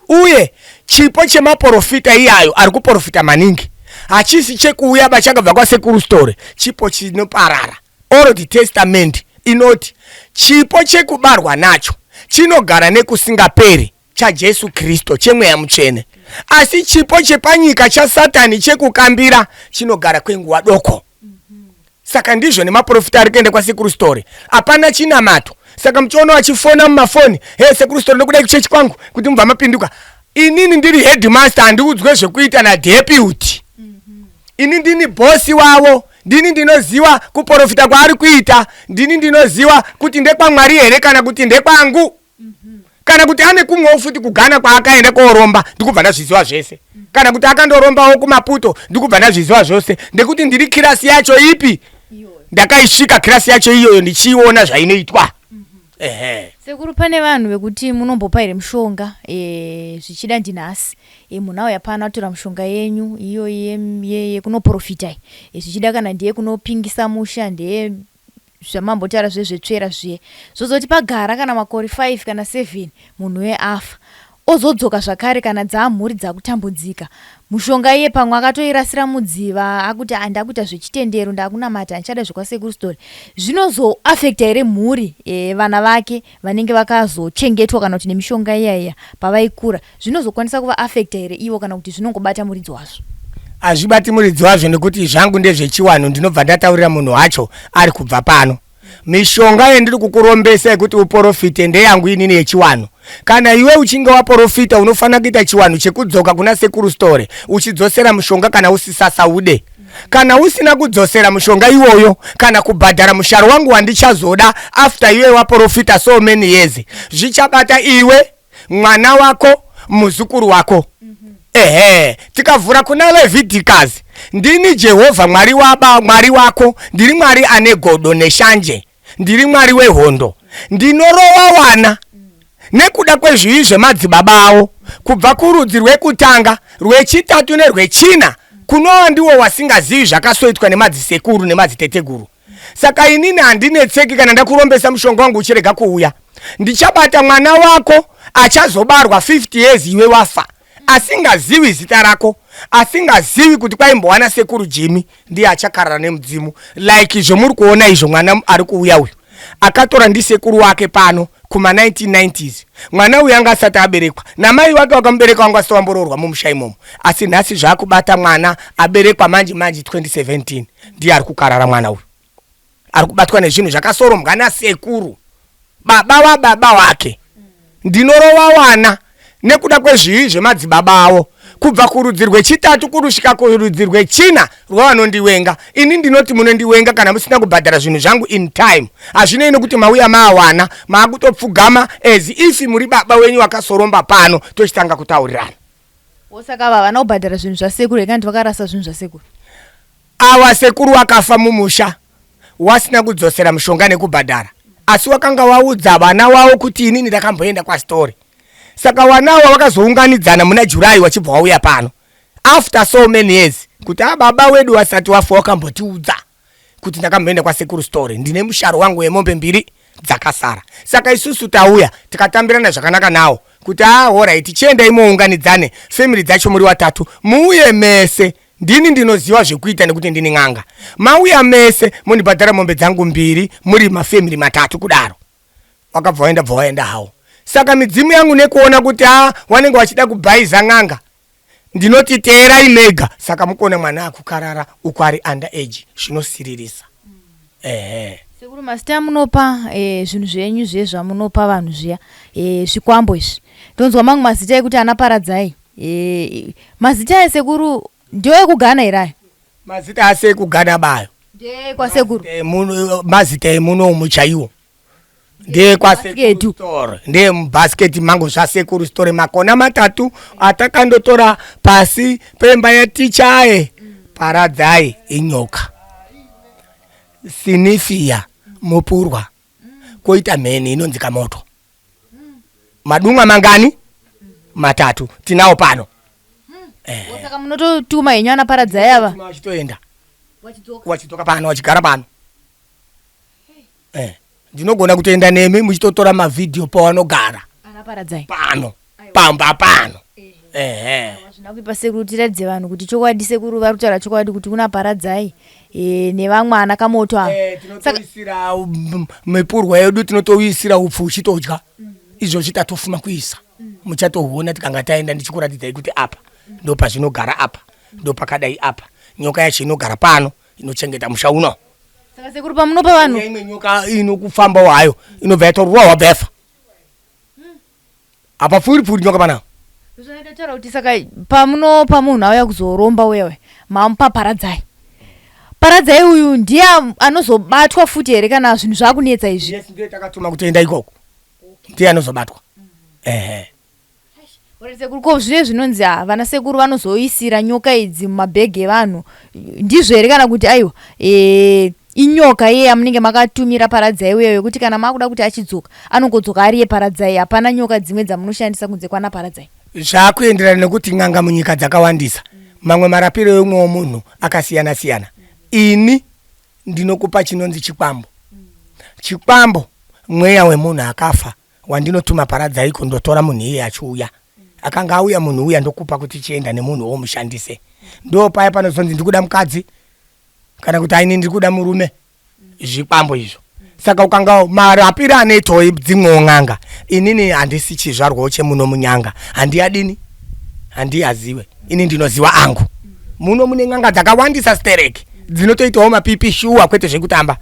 Uye chipo chemaprofita iyayo ari kuprofita maningi, hachisi chekuuya bachakabva kwasekuru story, chipo chinoparara. Old Testament inoti chipo chekubarwa nacho chinogara nekusingaperi chaJesu Kristo chemweya mutsvene. asi chipo chepanyika chaSatani chekukambira chinogara kwenguva doko. Saka ndizvo nemaprofita ari kuenda kwasekuru Story. Hapana chinamato. Saka mchiona wachifona mumafoni, "Hey sekuru Story ndokuda kuchechi kwangu kuti mubva mapinduka." Inini ndiri headmaster handiudzwe zvekuita nadeputy. Ini ndini bosi wavo. Ndini ndinoziva kuprofita kwaari kuita. Ndini ndinoziva kuti ndekwaMwari here kana kuti ndekwangu. Kana kuti ane kumwewo futi kugana kwaakaenda kooromba ndikubva ndazviziva zvese. Kana kuti akandorombawo kuMaputo ndikubva ndazviziva zvose. Ndekuti ndiri kirasi yacho ipi? Ndakaisvika kirasi yacho iyoyo ndichiona zvainoitwa. Sekuru pane vanhu vekuti munombopaire mushonga zvichida ndinhasi munauya pano atora mushonga yenyu iyo yekunoprofita zvichida kana ndiye kunopingisa musha ndiye zvamambotaura zvezvetsvera zviye zvozoti pagara kana makore 5 kana 7 munhu afa ozodzoka zvakare kana dzaamhuri dzakutambudzika mushonga iye pamwe akatoirasira mudziva akuti ndakuita zvechitendero ndakunamata ndichada zvekwasekuru Story zvinozoafekta here mhuri vana vake vanenge vakazochengetwa kana kuti nemishonga iyaiya pavaikura zvinozokwanisa kuvaafekta here ivo kana kuti zvinongobata muridzi wazvo? Hazvibati muridzi wazvo nekuti zvangu ndezvechiwanhu ndinobva ndataurira munhu wacho ari kubva pano. Mishonga yendiri kukurombesa yekuti uprofite ndeyangu inini yechiwanhu. Kana iwe uchinge waprofita unofana kuita chiwanhu chekudzoka kuna sekuru Story uchidzosera mushonga kana usisasaude. Kana usina kudzosera mushonga iwoyo kana kubhadhara musharo wangu wandichazoda after iwe waprofita so many years zvichabata iwe, mwana wako, muzukuru wako. Tikavhura kuna Leviticus, ndini Jehovha Mwari waba Mwari wako, ndiri Mwari ane godo neshanje, ndiri Mwari wehondo, ndinorova wana nekuda kwezvivi zvemadzibaba avo kubva kurudzi rwekutanga, rwechitatu nerwechina, kunova ndiwo wasingazivi zvakasoitwa nemadzisekuru nemadziteteguru. Saka inini handinetseki kana ndakurombesa mushonga wangu uchirega kuuya. Ndichabata mwana wako achazobarwa 50 years iwe wafa, asingazivi zita rako, asingazivi kuti kwaimbowana sekuru Jimmy ndiye achakarara nemudzimu like zvomuri kuona izvo. Mwana ari kuuya uyu akatora ndisekuru wake pano kuma 1990s. Mwana uyu anga asati aberekwa namai wake wakamubereka wanga asati wambororwa mumusha imomo, asi nhasi zvakubata mwana aberekwa manje 2017 ndiye ari kukarara. Mwana uyu ari kubatwa nezvinhu zvakasorombwa nasekuru baba wababa wake. Ndinorova wana nekuda kwezvivi zvemadzibaba avo kubva kurudzi rwechitatu kurusvika kurudzi rwechina rwavanondiwenga. Ini ndinoti munondiwenga kana musina kubhadhara zvinhu zvangu in time. Hazvinei nekuti mauya maawana maakutopfugama as if muri baba wenyu wakasoromba pano tochitanga kutaurirana. Osaka vavana kubhadhara zvinhu zvasekuru ekandi vakarasa zvinhu zvasekuru. Ava sekuru wakafa mumusha wasina kudzosera mushonga nekubhadhara, asi wakanga waudza vana wavo kuti inini ndakamboenda kwaStory. Saka wanawo wakazounganidzana muna July wachibva wauya pano after so many years kuti baba wedu wasati wafa wakambotiudza kuti ndakamboenda kwasekuru Story, ndine musharo wangu wemombe 2 dzakasara. Saka isusu tauya tikatambirana zvakanaka nawo kuti alright chienda imounganidzane family dzacho muri watatu muuye mese. Ndini ndinoziva zvekuita nekuti ndini ng'anga. Mauya mese munibhadhara mombe dzangu 2 muri mafamily matatu kudaro. Wakabva waenda hawo. Saka midzimu yangu nekuona kuti wanenge wachida kubhaiza ng'anga ndinoti teerai mega. Saka mukone mwana akukarara uko ari under age zvinosiririsa. Sekuru masita munopa zvinhu zvenyu zviye zvamunopa vanhu zviya zvikwambo izvi ndonzwa mangu mazita ekuti anaparadzai mazita esekuru ndio ekugana irayo? Mazita ase ekugana bayo kwasekuru mazita emuno muchaiwo ndiye kwasekuru Story, ndiye mubhasiketi mangu zvasekuru Story makona 3 atakandotora pasi pemba yaticha aye paradzai inyoka sinifia mupurwa koita mheni inonzika moto. Madumwa mangani 3 tinawo pano. Saka munototuma henyu anaparadzai ava wachitoenda wachidzoka pano wachigara pano. Ndinogona kutoenda nemi muchitotora mavideo pawanogara anaparadzai pano pamba pano. Zvinakuipa sekuru tiradze vanhu kuti chokwadi sekuru vari kutaura chokwadi kuti unaparadzai nevamwe anakamoto ava. Tinotoisira mipurwa yedu tinotoisira upfu uchitodya izvo chitatofuma kuisa. muchatohuona tikanga taenda ndichikuratidzai kuti apa ndo pazvinogara apa ndo pakadai apa nyoka yacho inogara pano inochengeta musha uno. Saka sekuru pamunopa vanhu imwe nyoka inokufamba wayo inobva yatorwa wabvefa apa pfuri nyoka panawo. zvinoitaura kuti saka pamunopa munhu auya kuzoromba wewe mamupa paradzai uyu ndiye anozobatwa futi here kana zvinhu zvakunetsa izvi? Yes, ndiye takatuma kutoenda ikoko ndiye anozobatwa. Sekuru ko zvine zvinonzi vana sekuru vanozoisira nyoka idzi mumabhegi evanhu ndizvo here kana kuti aiwa inyoka iye amunenge makatumira paradzai uyeyo kuti kana makuda kuti achidzoka anongodzoka ari yeparadzai hapana nyoka dzimwe dzamunoshandisa kunze kwana paradzai? Zvakuenderana nekuti n'anga munyika dzakawandisa mamwe marapiro emwe munhu akasiyana siyana. Ini ndinokupa chinonzi chikwambo. Chikwambo mweya wemunhu akafa wandinotuma paradzai kundotora munhu iye achiuya akanga auya munhu uya ndokupa kuti chienda nemunhu womushandise. Ndo paya panozonzi ndikuda mukadzi kana kuti aini ndikuda murume zvikwambo izvo. Saka ukanga marapiro anoitwa dzimwe n'anga inini handisi chizvarwawo chemuno munyanga handiyadini handiyaziwe ini ndinoziva angu muno mune n'anga dzakawandisa stereki dzinotoitawo mapipi shuwa kwete zvekutamba.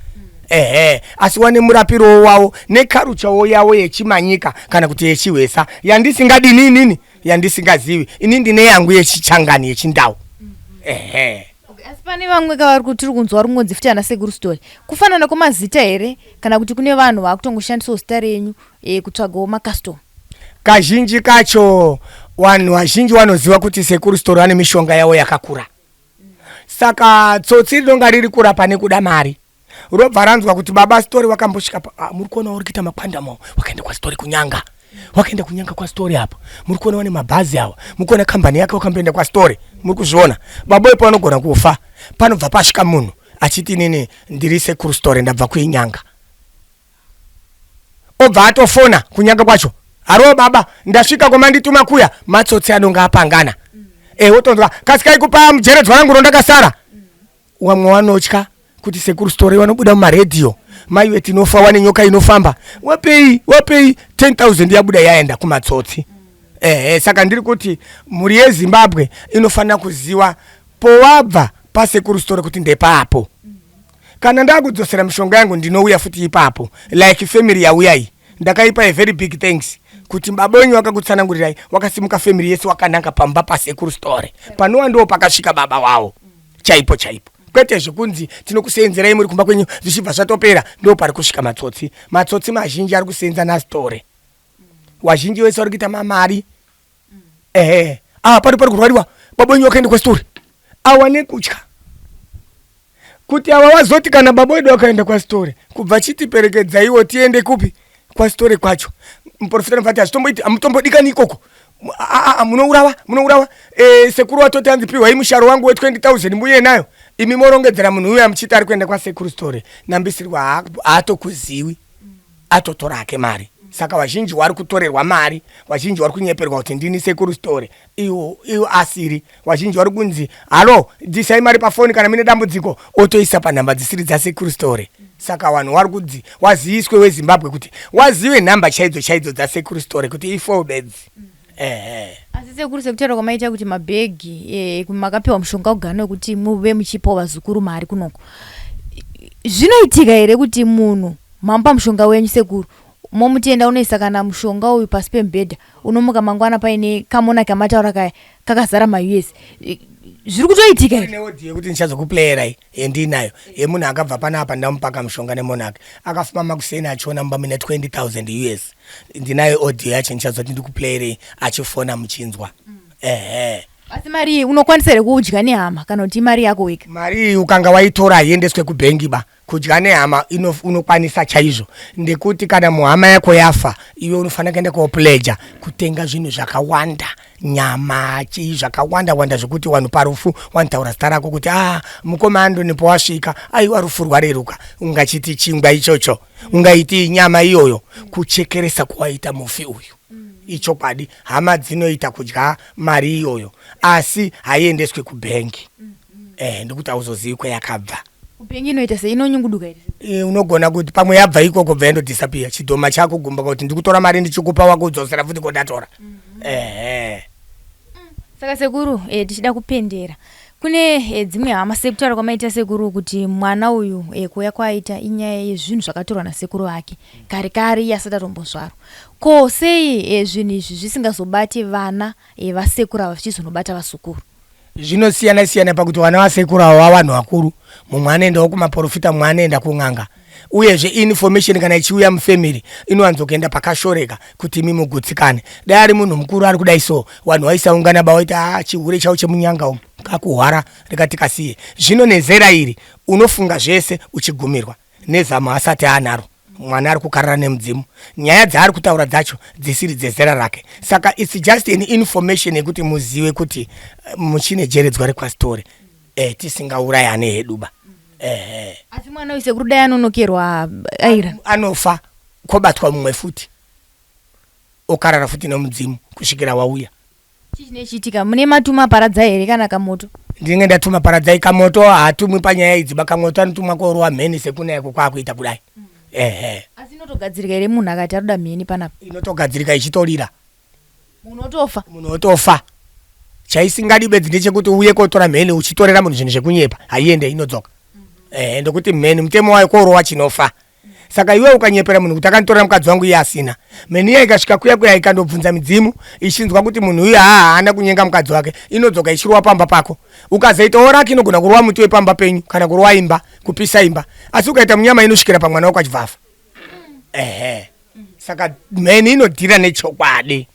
Asi wane murapiro wawo nekaruchawo yawo yechimanyika kana kuti yechihwesa yandisingadini inini yandisingazivi ini ndine yangu yechichangani yechindau. Asi pane vamwe kavari kuti tiri kunzwa rungodzi futi ana sekuru story kufanana kwemazita here kana kuti kune vanhu vakutongoshandisawo zita renyu kutsvagawo makastoma? Kazhinji kacho vanhu vazhinji vanoziva kuti sekuru story vane mishonga yawo yakakura. Saka tsotsi rinonga riri kurapa nekuda mari. Robva ranzwa kuti baba story wakambosvika muri kuona uri kuita makwandamo wakaenda kwa story kunyanga wakaenda kunyanga kwa story hapo muri kuona wane mabhazi awa muri kuona kambani yake wakamboenda kwa story muri kuzviona baba ipo anogona kufa panobva pasvika munhu achiti nini ndiri sekuru story ndabva kuinyanga obva atofona kunyanga kwacho haro baba ndasvika kwamandituma kuya matsotsi anonga apangana wotonzwa kasikai kupa mujeredzwa rangu rondakasara wamwe wanotya kuti sekuru story wanobuda mumaredhiyo maiwe tinofa wane nyoka inofamba wapei 10,000 yabuda yaenda kumatsotsi. Saka ndiri kuti muri yeZimbabwe inofanira kuziva powabva pasekuru story kuti ndepapo kana ndakudzosera mishonga yangu ndinouya futi ipapo like family yauya iyi ndakaipa a very big thanks kuti baba wenyu wakakutsanangurirai wakasimuka family yese wakananga pamba pasekuru story panowa ndo pakasvika baba wawo chaipo kwete zvekunzi tinokuseenzerai muri kumba kwenyu zvichibva zvatopera ndo pari kusvika matsotsi mazhinji ari kuseenza nastory wazhinji wese vari kuita mamari. Pari kurwariwa baba wenyu wakaenda kwastory awane kutya kuti ava wazoti kana baba wedu wakaenda kwastory kubva chitiperekedzaiwo tiende kupi kwastory kwacho muprofita anobva ati hazvitomboiti hamutombodikani ikoko munourawa sekuru watoti hanzi pihwai musharo wangu we20,000 mbuye nayo imi morongedzera munhu uya muchiti ari kuenda kwasekuru story nambisirwa haatokuzivi atotora hake mari. Saka vazhinji vari kutorerwa mari vazhinji vari kunyeperwa kuti ndini sekuru story iwo asiri vazhinji vari kunzi halo disai mari pafoni kana mine dambudziko otoisa panhamba dzisiri dzasekuru story. Saka vanhu vari kunzi waziviswe weZimbabwe kuti wazive nhamba chaidzo dzasekuru story kuti ifobeds. Asi sekuru sekutera kwamaita kuti mabhegi makapiwa mushonga kugana kuti muve muchipawo vazukuru mari kunoko zvinoitika here kuti munhu mamupa mushonga wenyu sekuru momutenda unoisa kana mushonga uyu pasi pemubhedha unomuka mangwana paine kamona kamataura kaya kakazara maUS zviri kutoitika here? Neodhiye kuti ndichazokupleyerai hendinayo yemunhu akabva panapa ndamupaka mushonga nemunhu ake akafuma makuseni achiona mumba mine 20,000 US ndinayo odhiyo yacho ndichazoti ndikuplayerei achifona muchinzwa. Asi mari iyi unokwanisa here kuudya nehama kana kuti imari yako weka? Mari iyi ukanga waitora haiendeswe kubhengi ba kudya nehama unokwanisa chaizvo ndekuti kana muhama yako yafa iwe unofanira kuenda kopleja kutenga zvinhu zvakawanda nyama chii zvakawanda zvekuti vanhu parufu wanotaura zita rako kuti mukomando nepo wasvika aiwa rufu rwareruka ungachiti chingwa ichocho ungaiti nyama iyoyo kuchekeresa kwaita mufi uyu ichokwadi hama dzinoita kudya mari iyoyo asi haiendeswe kubhengi ndikuti hauzozivi kwayakabva. kupenga inoita sei inonyunguduka ere unogona kuti pamwe yabva ikoko bva yandodisappear chidhoma chako gumba kuti ndikutora mari ndichikupa wako udzosera futi kodatora saka sekuru tichida kupendera kune dzimwe hama sekutaura kwamaita sekuru kuti mwana uyu kuuya kwaita inyaya yezvinhu zvakatorwa nasekuru vake kare kare asati atombozvarwa ko sei zvinhu izvi zvisingazobati vana vasekuru ava vichizonobata vasukuru zvinosiyana siyana pakuti vana vasekuru ava vavanhu vakuru mumwe anoendawo kumaprofita mumwe anoenda kun'anga uyezve information kana ichiuya mufamily inowanzokuenda pakashoreka kuti imi mugutsikane dai ari munhu mukuru ari kudai so vanhu vaisaungana vaita chihure chavo chemunyanga umu kakuhwara rikatikasiye zvino nezera iri unofunga zvese uchigumirwa nezama asati anaro mwana ari kukarara nemudzimu nyaya dzaari kutaura dzacho dzisiri dzezera rake saka it's just an information yekuti muzive kuti muchine jeredzwa rekwasitore tisingaurayane heduba asi mwana usekuru dai anonokerwa aira anofa kobatwa mumwe futi okarara futi nemudzimu kusvikira wauya chichinechitika mune matuma paradza here kana kamoto ndinge ndatuma paradzai kamoto haatumwi panyaya idziba kamoto anotumwa korowa mheni sekuna yako kwakuita kudai asi inotogadzirika here munhu akati aroda mheni panapa inotogadzirika ichitorira munhu otofa chaisingadi bedzi ndechekuti uye kotora mheni uchitorera munhu zvinhu zvekunyepa haiende inodzoka ndokuti mheni mutemo wayo korowa chinofa saka iwe ukanyepera munhu kuti akanditorera mukadzi wangu iye asina mheni iya ikasvika kuya ikandobvunza midzimu ichinzwa kuti munhu uyu haana kunyenga mukadzi wake inodzoka ichirowa pamba pako ukazoitawo raki inogona kurowa muti wepamba penyu kana kurowa imba kupisa imba asi ukaita munyama inosvikira pamwana wako achibvafa saka mheni inodhira nechokwadi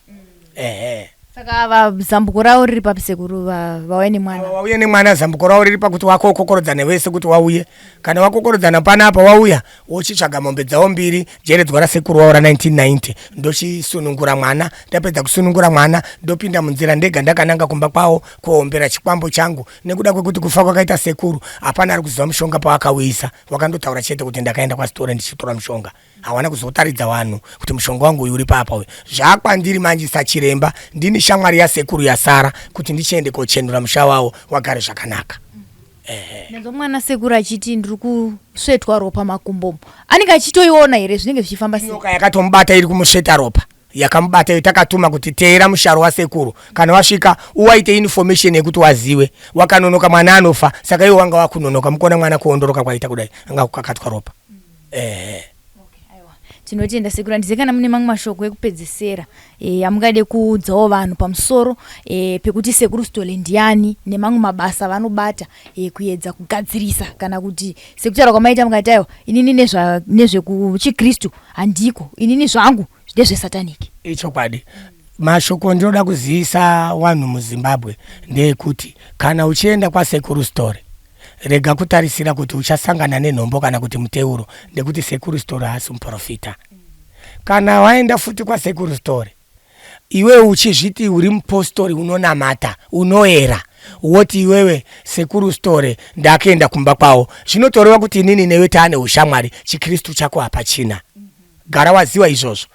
saka zambuko ravo riri papi sekuru vauye nemwana wauye nemwana zambuko ravo riri pakuti wakokokorodzana wese kuti wauye kana wakokorodzana panapa wauya wochitsvaga mombe dzavo mbiri jeredzwa rasekuru wavo ra1990 ndochisunungura mwana ndapedza kusunungura mwana ndopinda munzira ndega ndakananga kumba kwavo kuombera chikwambo changu nekuda kwekuti kufa kwakaita sekuru hapana ari kuziva mushonga pawakauyisa wakandotaura chete kuti ndakaenda kwasitore ndichitora mushonga hawana kuzotaridza vanhu kuti mushonga wangu uyu uri papa uyu zvakwandiri manje sachiremba ndini shamwari yasekuru yasara kuti ndichiende kochenura musha wavo wagare zvakanaka nanzo mwana sekuru achiti ndiri kusvetwa ropa makumbomo anenge achitoiona here zvinenge zvichifamba sei nyoka yakatomubata iri kumusveta ropa yakamubata iyo takatuma kuti teera musharo wasekuru kana wasvika uwaite information yekuti waziwe wakanonoka mwana anofa saka iwe wanga wakunonoka mukuona mwana kuondoroka kwaita kudai anga kukakatwa ropa tinotenda sekuru handizive kana mune mamwe mashoko ekupedzisera amungade kuudzawo vanhu pamusoro pekuti sekuru stole ndiani nemamwe mabasa vanobata kuedza kugadzirisa kana kuti sekutaura kwamaita mungati aiwa inini nezvekuchikristu handiko inini zvangu ndezvesataniki ichokwadi mashoko ndinoda kuzivisa vanhu muzimbabwe ndeyekuti kana uchienda kwasekuru story rega kutarisira kuti uchasangana nenhombo kana kuti muteuro ndekuti sekuru story haasi muprofita kana waenda futi kwasekuru story iwe uchizviti uri mupostori unonamata unoera woti iwewe sekuru story ndakaenda kumba kwawo zvinotoreva kuti inini newe taane ushamwari chikristu chako hapachina gara waziva izvozvo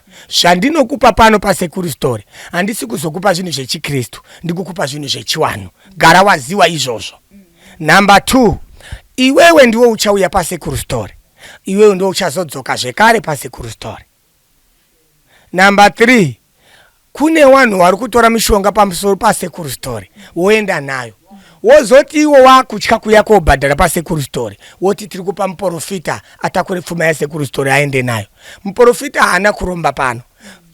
zvandinokupa pano pasekuru story handisi kuzokupa zvinhu zvechikristu ndikukupa zvinhu zvechiwanhu gara waziva izvozvo Number 2, iwewe ndiwo uchauya pasekuru story. Iwewe ndiwo uchazodzoka zvekare pasekuru story. Number 3, kune vanhu vari kutora mishonga pamusoro pasekuru story woenda nayo. Wozoti iwo wakutya kuya kobhadhara pasekuru story. Woti tiri kupa muprofita atakure pfuma yasekuru story aende nayo. Muprofita haana kuromba pano.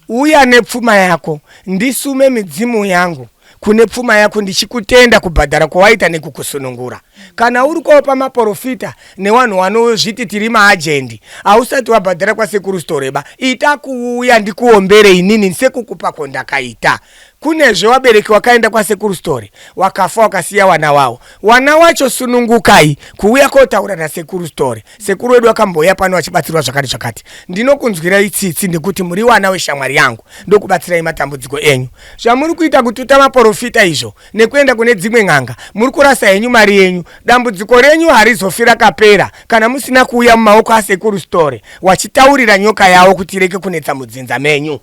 Uya nepfuma yako, ndisume midzimu yangu. Kune pfuma yako ndichikutenda kubhadhara kwawaita nekukusunungura. Kana uri kopa maprofita nevanhu vanozviti tiri maajendi, hausati wabhadhara kwasekuru story ba, ita kuuya ndikuombere inini sekukupa kwandakaita. Kunezve wabereki wakaenda kwasekuru story, wakafa wakasiya wana wavo. Wana wacho sunungukai kuuya kotaura nasekuru story. Sekuru wedu wakamboya pano wachibatsirwa zvakati. Ndinokunzwirai tsitsi ndekuti muri wana weshamwari yangu, ndokubatsirai matambudziko enyu. Zvamuri kuita kututa maprofita izvo nekuenda kune dzimwe ng'anga, muri kurasa henyu mari yenyu. Dambudziko renyu harizofira kapera kana musina kuuya mumaoko asekuru story wachitaurira nyoka yawo kuti ireke kunetsa mudzinza menyu.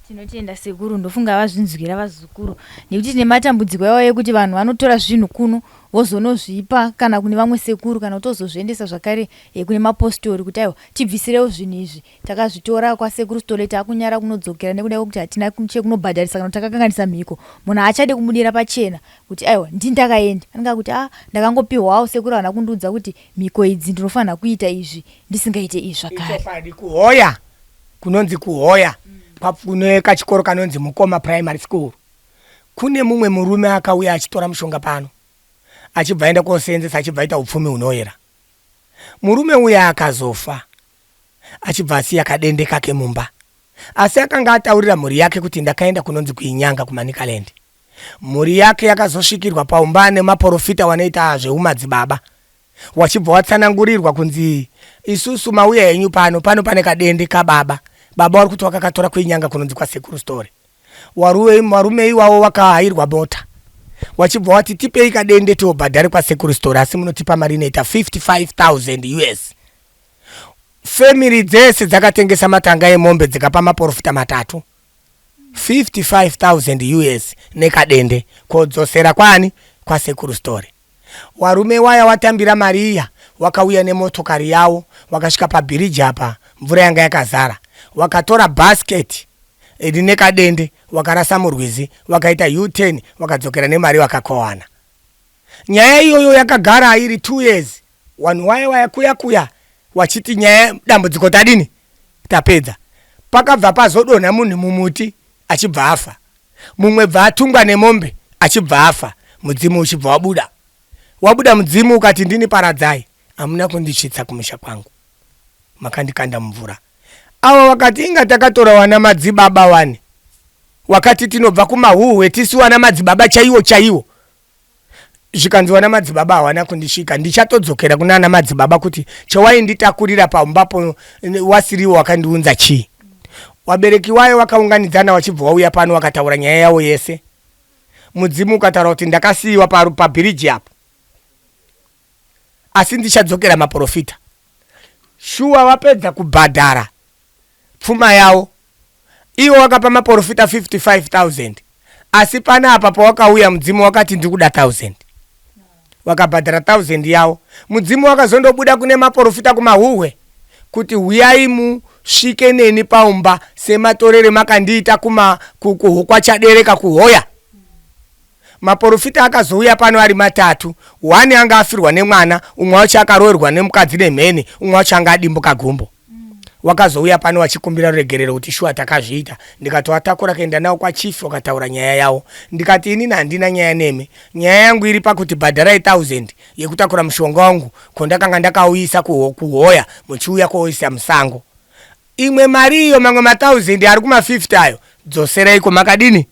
Tinotenda sekuru, ndofunga vazvinzwira vazukuru nekuti tine matambudziko yavo ekuti vanhu vanotora zvinhu kuno vozonozvipa kana kune vamwe sekuru kana kutozozviendesa zvakare kune mapostori kuti aiwa tibvisirewo zvinhu izvi takazvitora kwasekuru stole takunyara kunodzokera nekuda kwekuti hatina chekunobhadharisa kana takakanganisa mhiko. Munhu haachade kumudira pachena kuti aiwa ndindakaenda anenge kuti ndakangopiwawo sekuru hana kundiudza kuti mhiko idzi ndinofanira kuita izvi ndisingaite izvi zvakare. Kuhoya kunonzi kuhoya kune kachikoro kanonzi Mukoma Primary School. Kune mumwe murume akauya achitora mushonga pano achibva aenda koseenzesa achibva aita upfumi hunoyera. Murume uya akazofa achibva asiya kadende kake mumba, asi akanga ataurira mhuri yake kuti ndakaenda kunonzi kuinyanga kuManicaland. Mhuri yake yakazosvikirwa paumba nemaprofita wanoita zveumadzibaba, wachibva watsanangurirwa kunzi isusu mauya henyu pano pane kadende kababa. Baba wari kuti wakakatora kuinyanga kunonzi kwasekuru Story. Warume iwawo wakahairwa bota, wachibva wati tipei kadende tiobhadhare kwasekuru Story, asi munotipa mari inoita 55,000 US. Family dzese dzakatengesa matanga emombe dzikapa maprofita matatu 55,000 US nekadende kodzosera kwani kwasekuru Story. Warume waya watambira mari iya wakauya nemotokari yawo wakasvika pabiriji apa mvura yanga yakazara, wakatora basket rine kadende wakarasa murwizi wakaita U10 wakadzokera nemari wakakowana. Nyaya iyoyo yakagara iri 2 years. Wanhu waya kuya wachiti nyaya dambudziko tadini tapedza. Pakabva pazodonha munhu mumuti achibva afa, mumwe bva atungwa nemombe achibva afa, mudzimu uchibva wabuda mudzimu ukati ndini paradzai, hamuna kundisvitsa kumusha kwangu, makandikanda mumvura. Ava wakati inga takatora wana madzibaba wani, wakati tinobva kumahuhwe tisu wana madzibaba chaiwo. Zvikanzi wana madzibaba hawana kundisvika, ndichatodzokera kuna ana madzibaba kuti chawainditakurira paumbapo wasiriwo wakandiunza chii. Wabereki wayo wakaunganidzana wachibva wauya pano wakataura nyaya yawo yese. Mudzimu ukataura kuti ndakasiyiwa pabiriji apo, asi ndichadzokera maprofita. Shuwa wapedza kubhadhara pfuma yawo, iwo wakapa maprofita 55,000, asi pana apa pawakauya mudzimu wakati ndikuda 1,000. Wakabhadhara 1,000 yawo, mudzimu wakazondobuda kune maprofita kumahuhwe kuti huyai musvike neni paumba sematorere makandiita kwachadere kuhoya. Maprofita akazouya pano ari matatu, wani anga afirwa nemwana, umwe wacho akaroerwa nemukadzi nemheni, umwe wacho anga adimbuka gumbo. Wakazouya pano wachikumbira ruregerero kuti shuwa takazviita. Ndikati watakura kuenda nawo kwachief wakataura nyaya yawo. Ndikati inini handina nyaya nemi, nyaya yangu iri pakuti bhadharai 1,000 yekutakura mushonga wangu kondakanga ndakauisa kuhoya muchiuya kuoisa musango. Imwe mari iyo mamwe 1,000 ari kuma 50 ayo dzoserai komakadini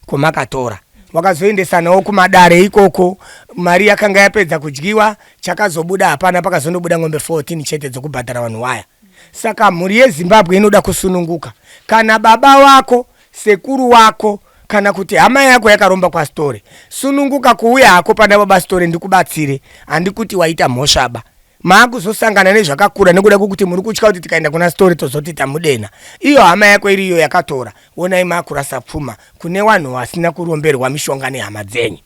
komakatora. Wakazoendesa nawo kumadare ikoko, mari yakanga yapedza kudyiwa, chakazobuda hapana, pakazondobuda ng'ombe 14 chete dzokubhadhara vanhu waya. Saka mhuri yeZimbabwe inoda kusununguka. Kana baba wako, sekuru wako, kana kuti hama yako yakaromba kwa Story, sununguka kuuya hako pana baba Story ndikubatsire, handikuti waita mhoshaba. Maakuzosangana nezvakakura nekuda kwokuti muri kutya kuti tikaenda kuna Story tozoti tamudena. Iyo hama yako iriyo yakatora, onai maakurasa pfuma kune vanhu vasina kuromberwa mishonga nehama dzenyu.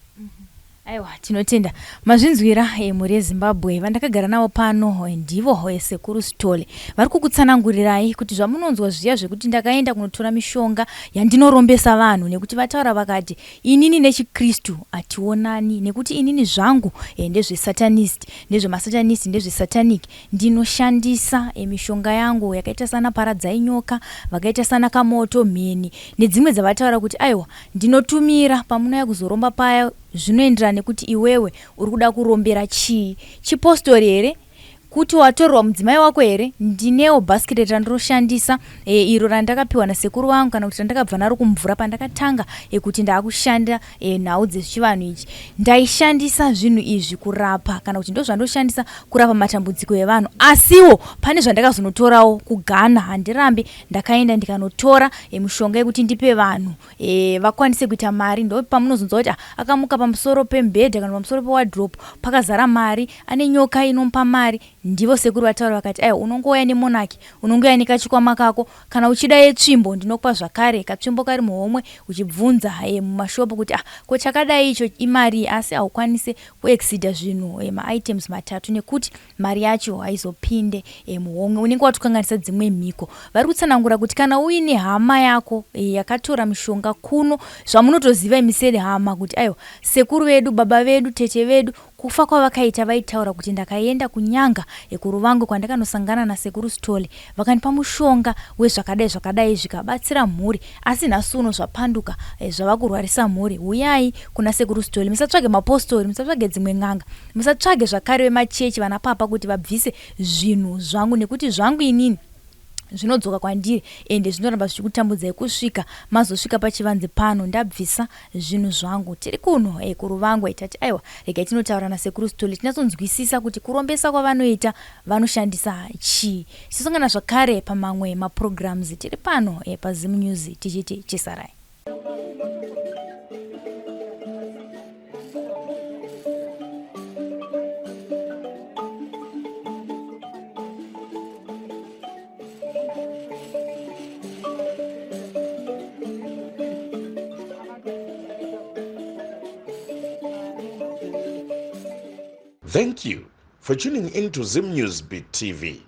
Aiwa, tinotenda mazvinzwira mhuri yeZimbabwe vandakagara navo pano ndivo sekuru Story. Vari kukutsanangurirai kuti zvamunonzwa zviya zvekuti ndakaenda kunotora mishonga yandinorombesa vanhu, nekuti vataura vakati inini nechiKristu ationani, nekuti inini zvangu ndezvesatanist, ndezvemasatanist, ndezvesatanic, ndinoshandisa mishonga yangu yakaita sana paradzai nyoka, vakaita sana kamoto, mheni nedzimwe dzavataura kuti aiwa ndinotumira pamunouya kuzoromba paya zvinoenderana nekuti iwewe uri kuda kurombera chii, chipostori here, kuti watorwa mudzimai wako here. Ndinewo basket randinoshandisa iro randakapiwa nasekuru wangu kana kuti randakabva naro kumvura pandakatanga kuti ndakushanda nhau dzezvivanhu ichi. Ndaishandisa zvinhu izvi kurapa, kana kuti ndozvandoshandisa kurapa matambudziko evanhu, asiwo pane zvandakazonotorawo kuGhana. Handirambe, ndakaenda ndikanotora mishonga yekuti ndipe vanhu vakwanise kuita mari. Ndo pamunozonzwa kuti akamuka pamusoro pembedha kana pamusoro pewardrobe pakazara mari, ane nyoka inomupa mari. ndivo sekuru vataura vakati aiwa unongouya nemonaki unongouya nekachikwama kako kana uchida yetsvimbo ndinokupa zvakare katsvimbo kari muhomwe uchibvunza mumashopu kuti ko chakadai icho imari asi haukwanise kuexida zvinhu maitems matatu nekuti mari yacho haizopinde muhomwe unenge watukanganisa dzimwe mhiko. Vari kutsanangura kuti kana uine hama yako yakatora mishonga kuno zvamunotoziva imiseri hama kuti aiwa sekuru vedu baba vedu tete vedu kufa kwavakaita vaitaura kuti ndakaenda kunyanga kuruvangu kwandakanosangana nasekuru Stole vakandipa mushonga wezvakadai zvakadai zvikabatsira mhuri asi nhasi uno zvapanduka zvava kurwarisa mhuri. Uyai kuna sekuru Stole, musatsvage mapostori, musatsvage dzimwe n'anga, musatsvage zvakare vemachechi vana papa kuti vabvise zvinhu zvangu nekuti zvangu inini zvinodzoka kwandiri ende zvinoramba zvichikutambudzai kusvika mazosvika pachivanze pano ndabvisa zvinhu zvangu. Tiri kuno kuruvangu itati aiwa regai tinotaura nasekuru Stole tinatsonzwisisa kuti kurombesa kwavanoita vanoshandisa chii. Tisongana zvakare pamamwe maprograms tiri pano paZim News tichiti chisarai. Thank you for tuning in to Zim News Beat TV.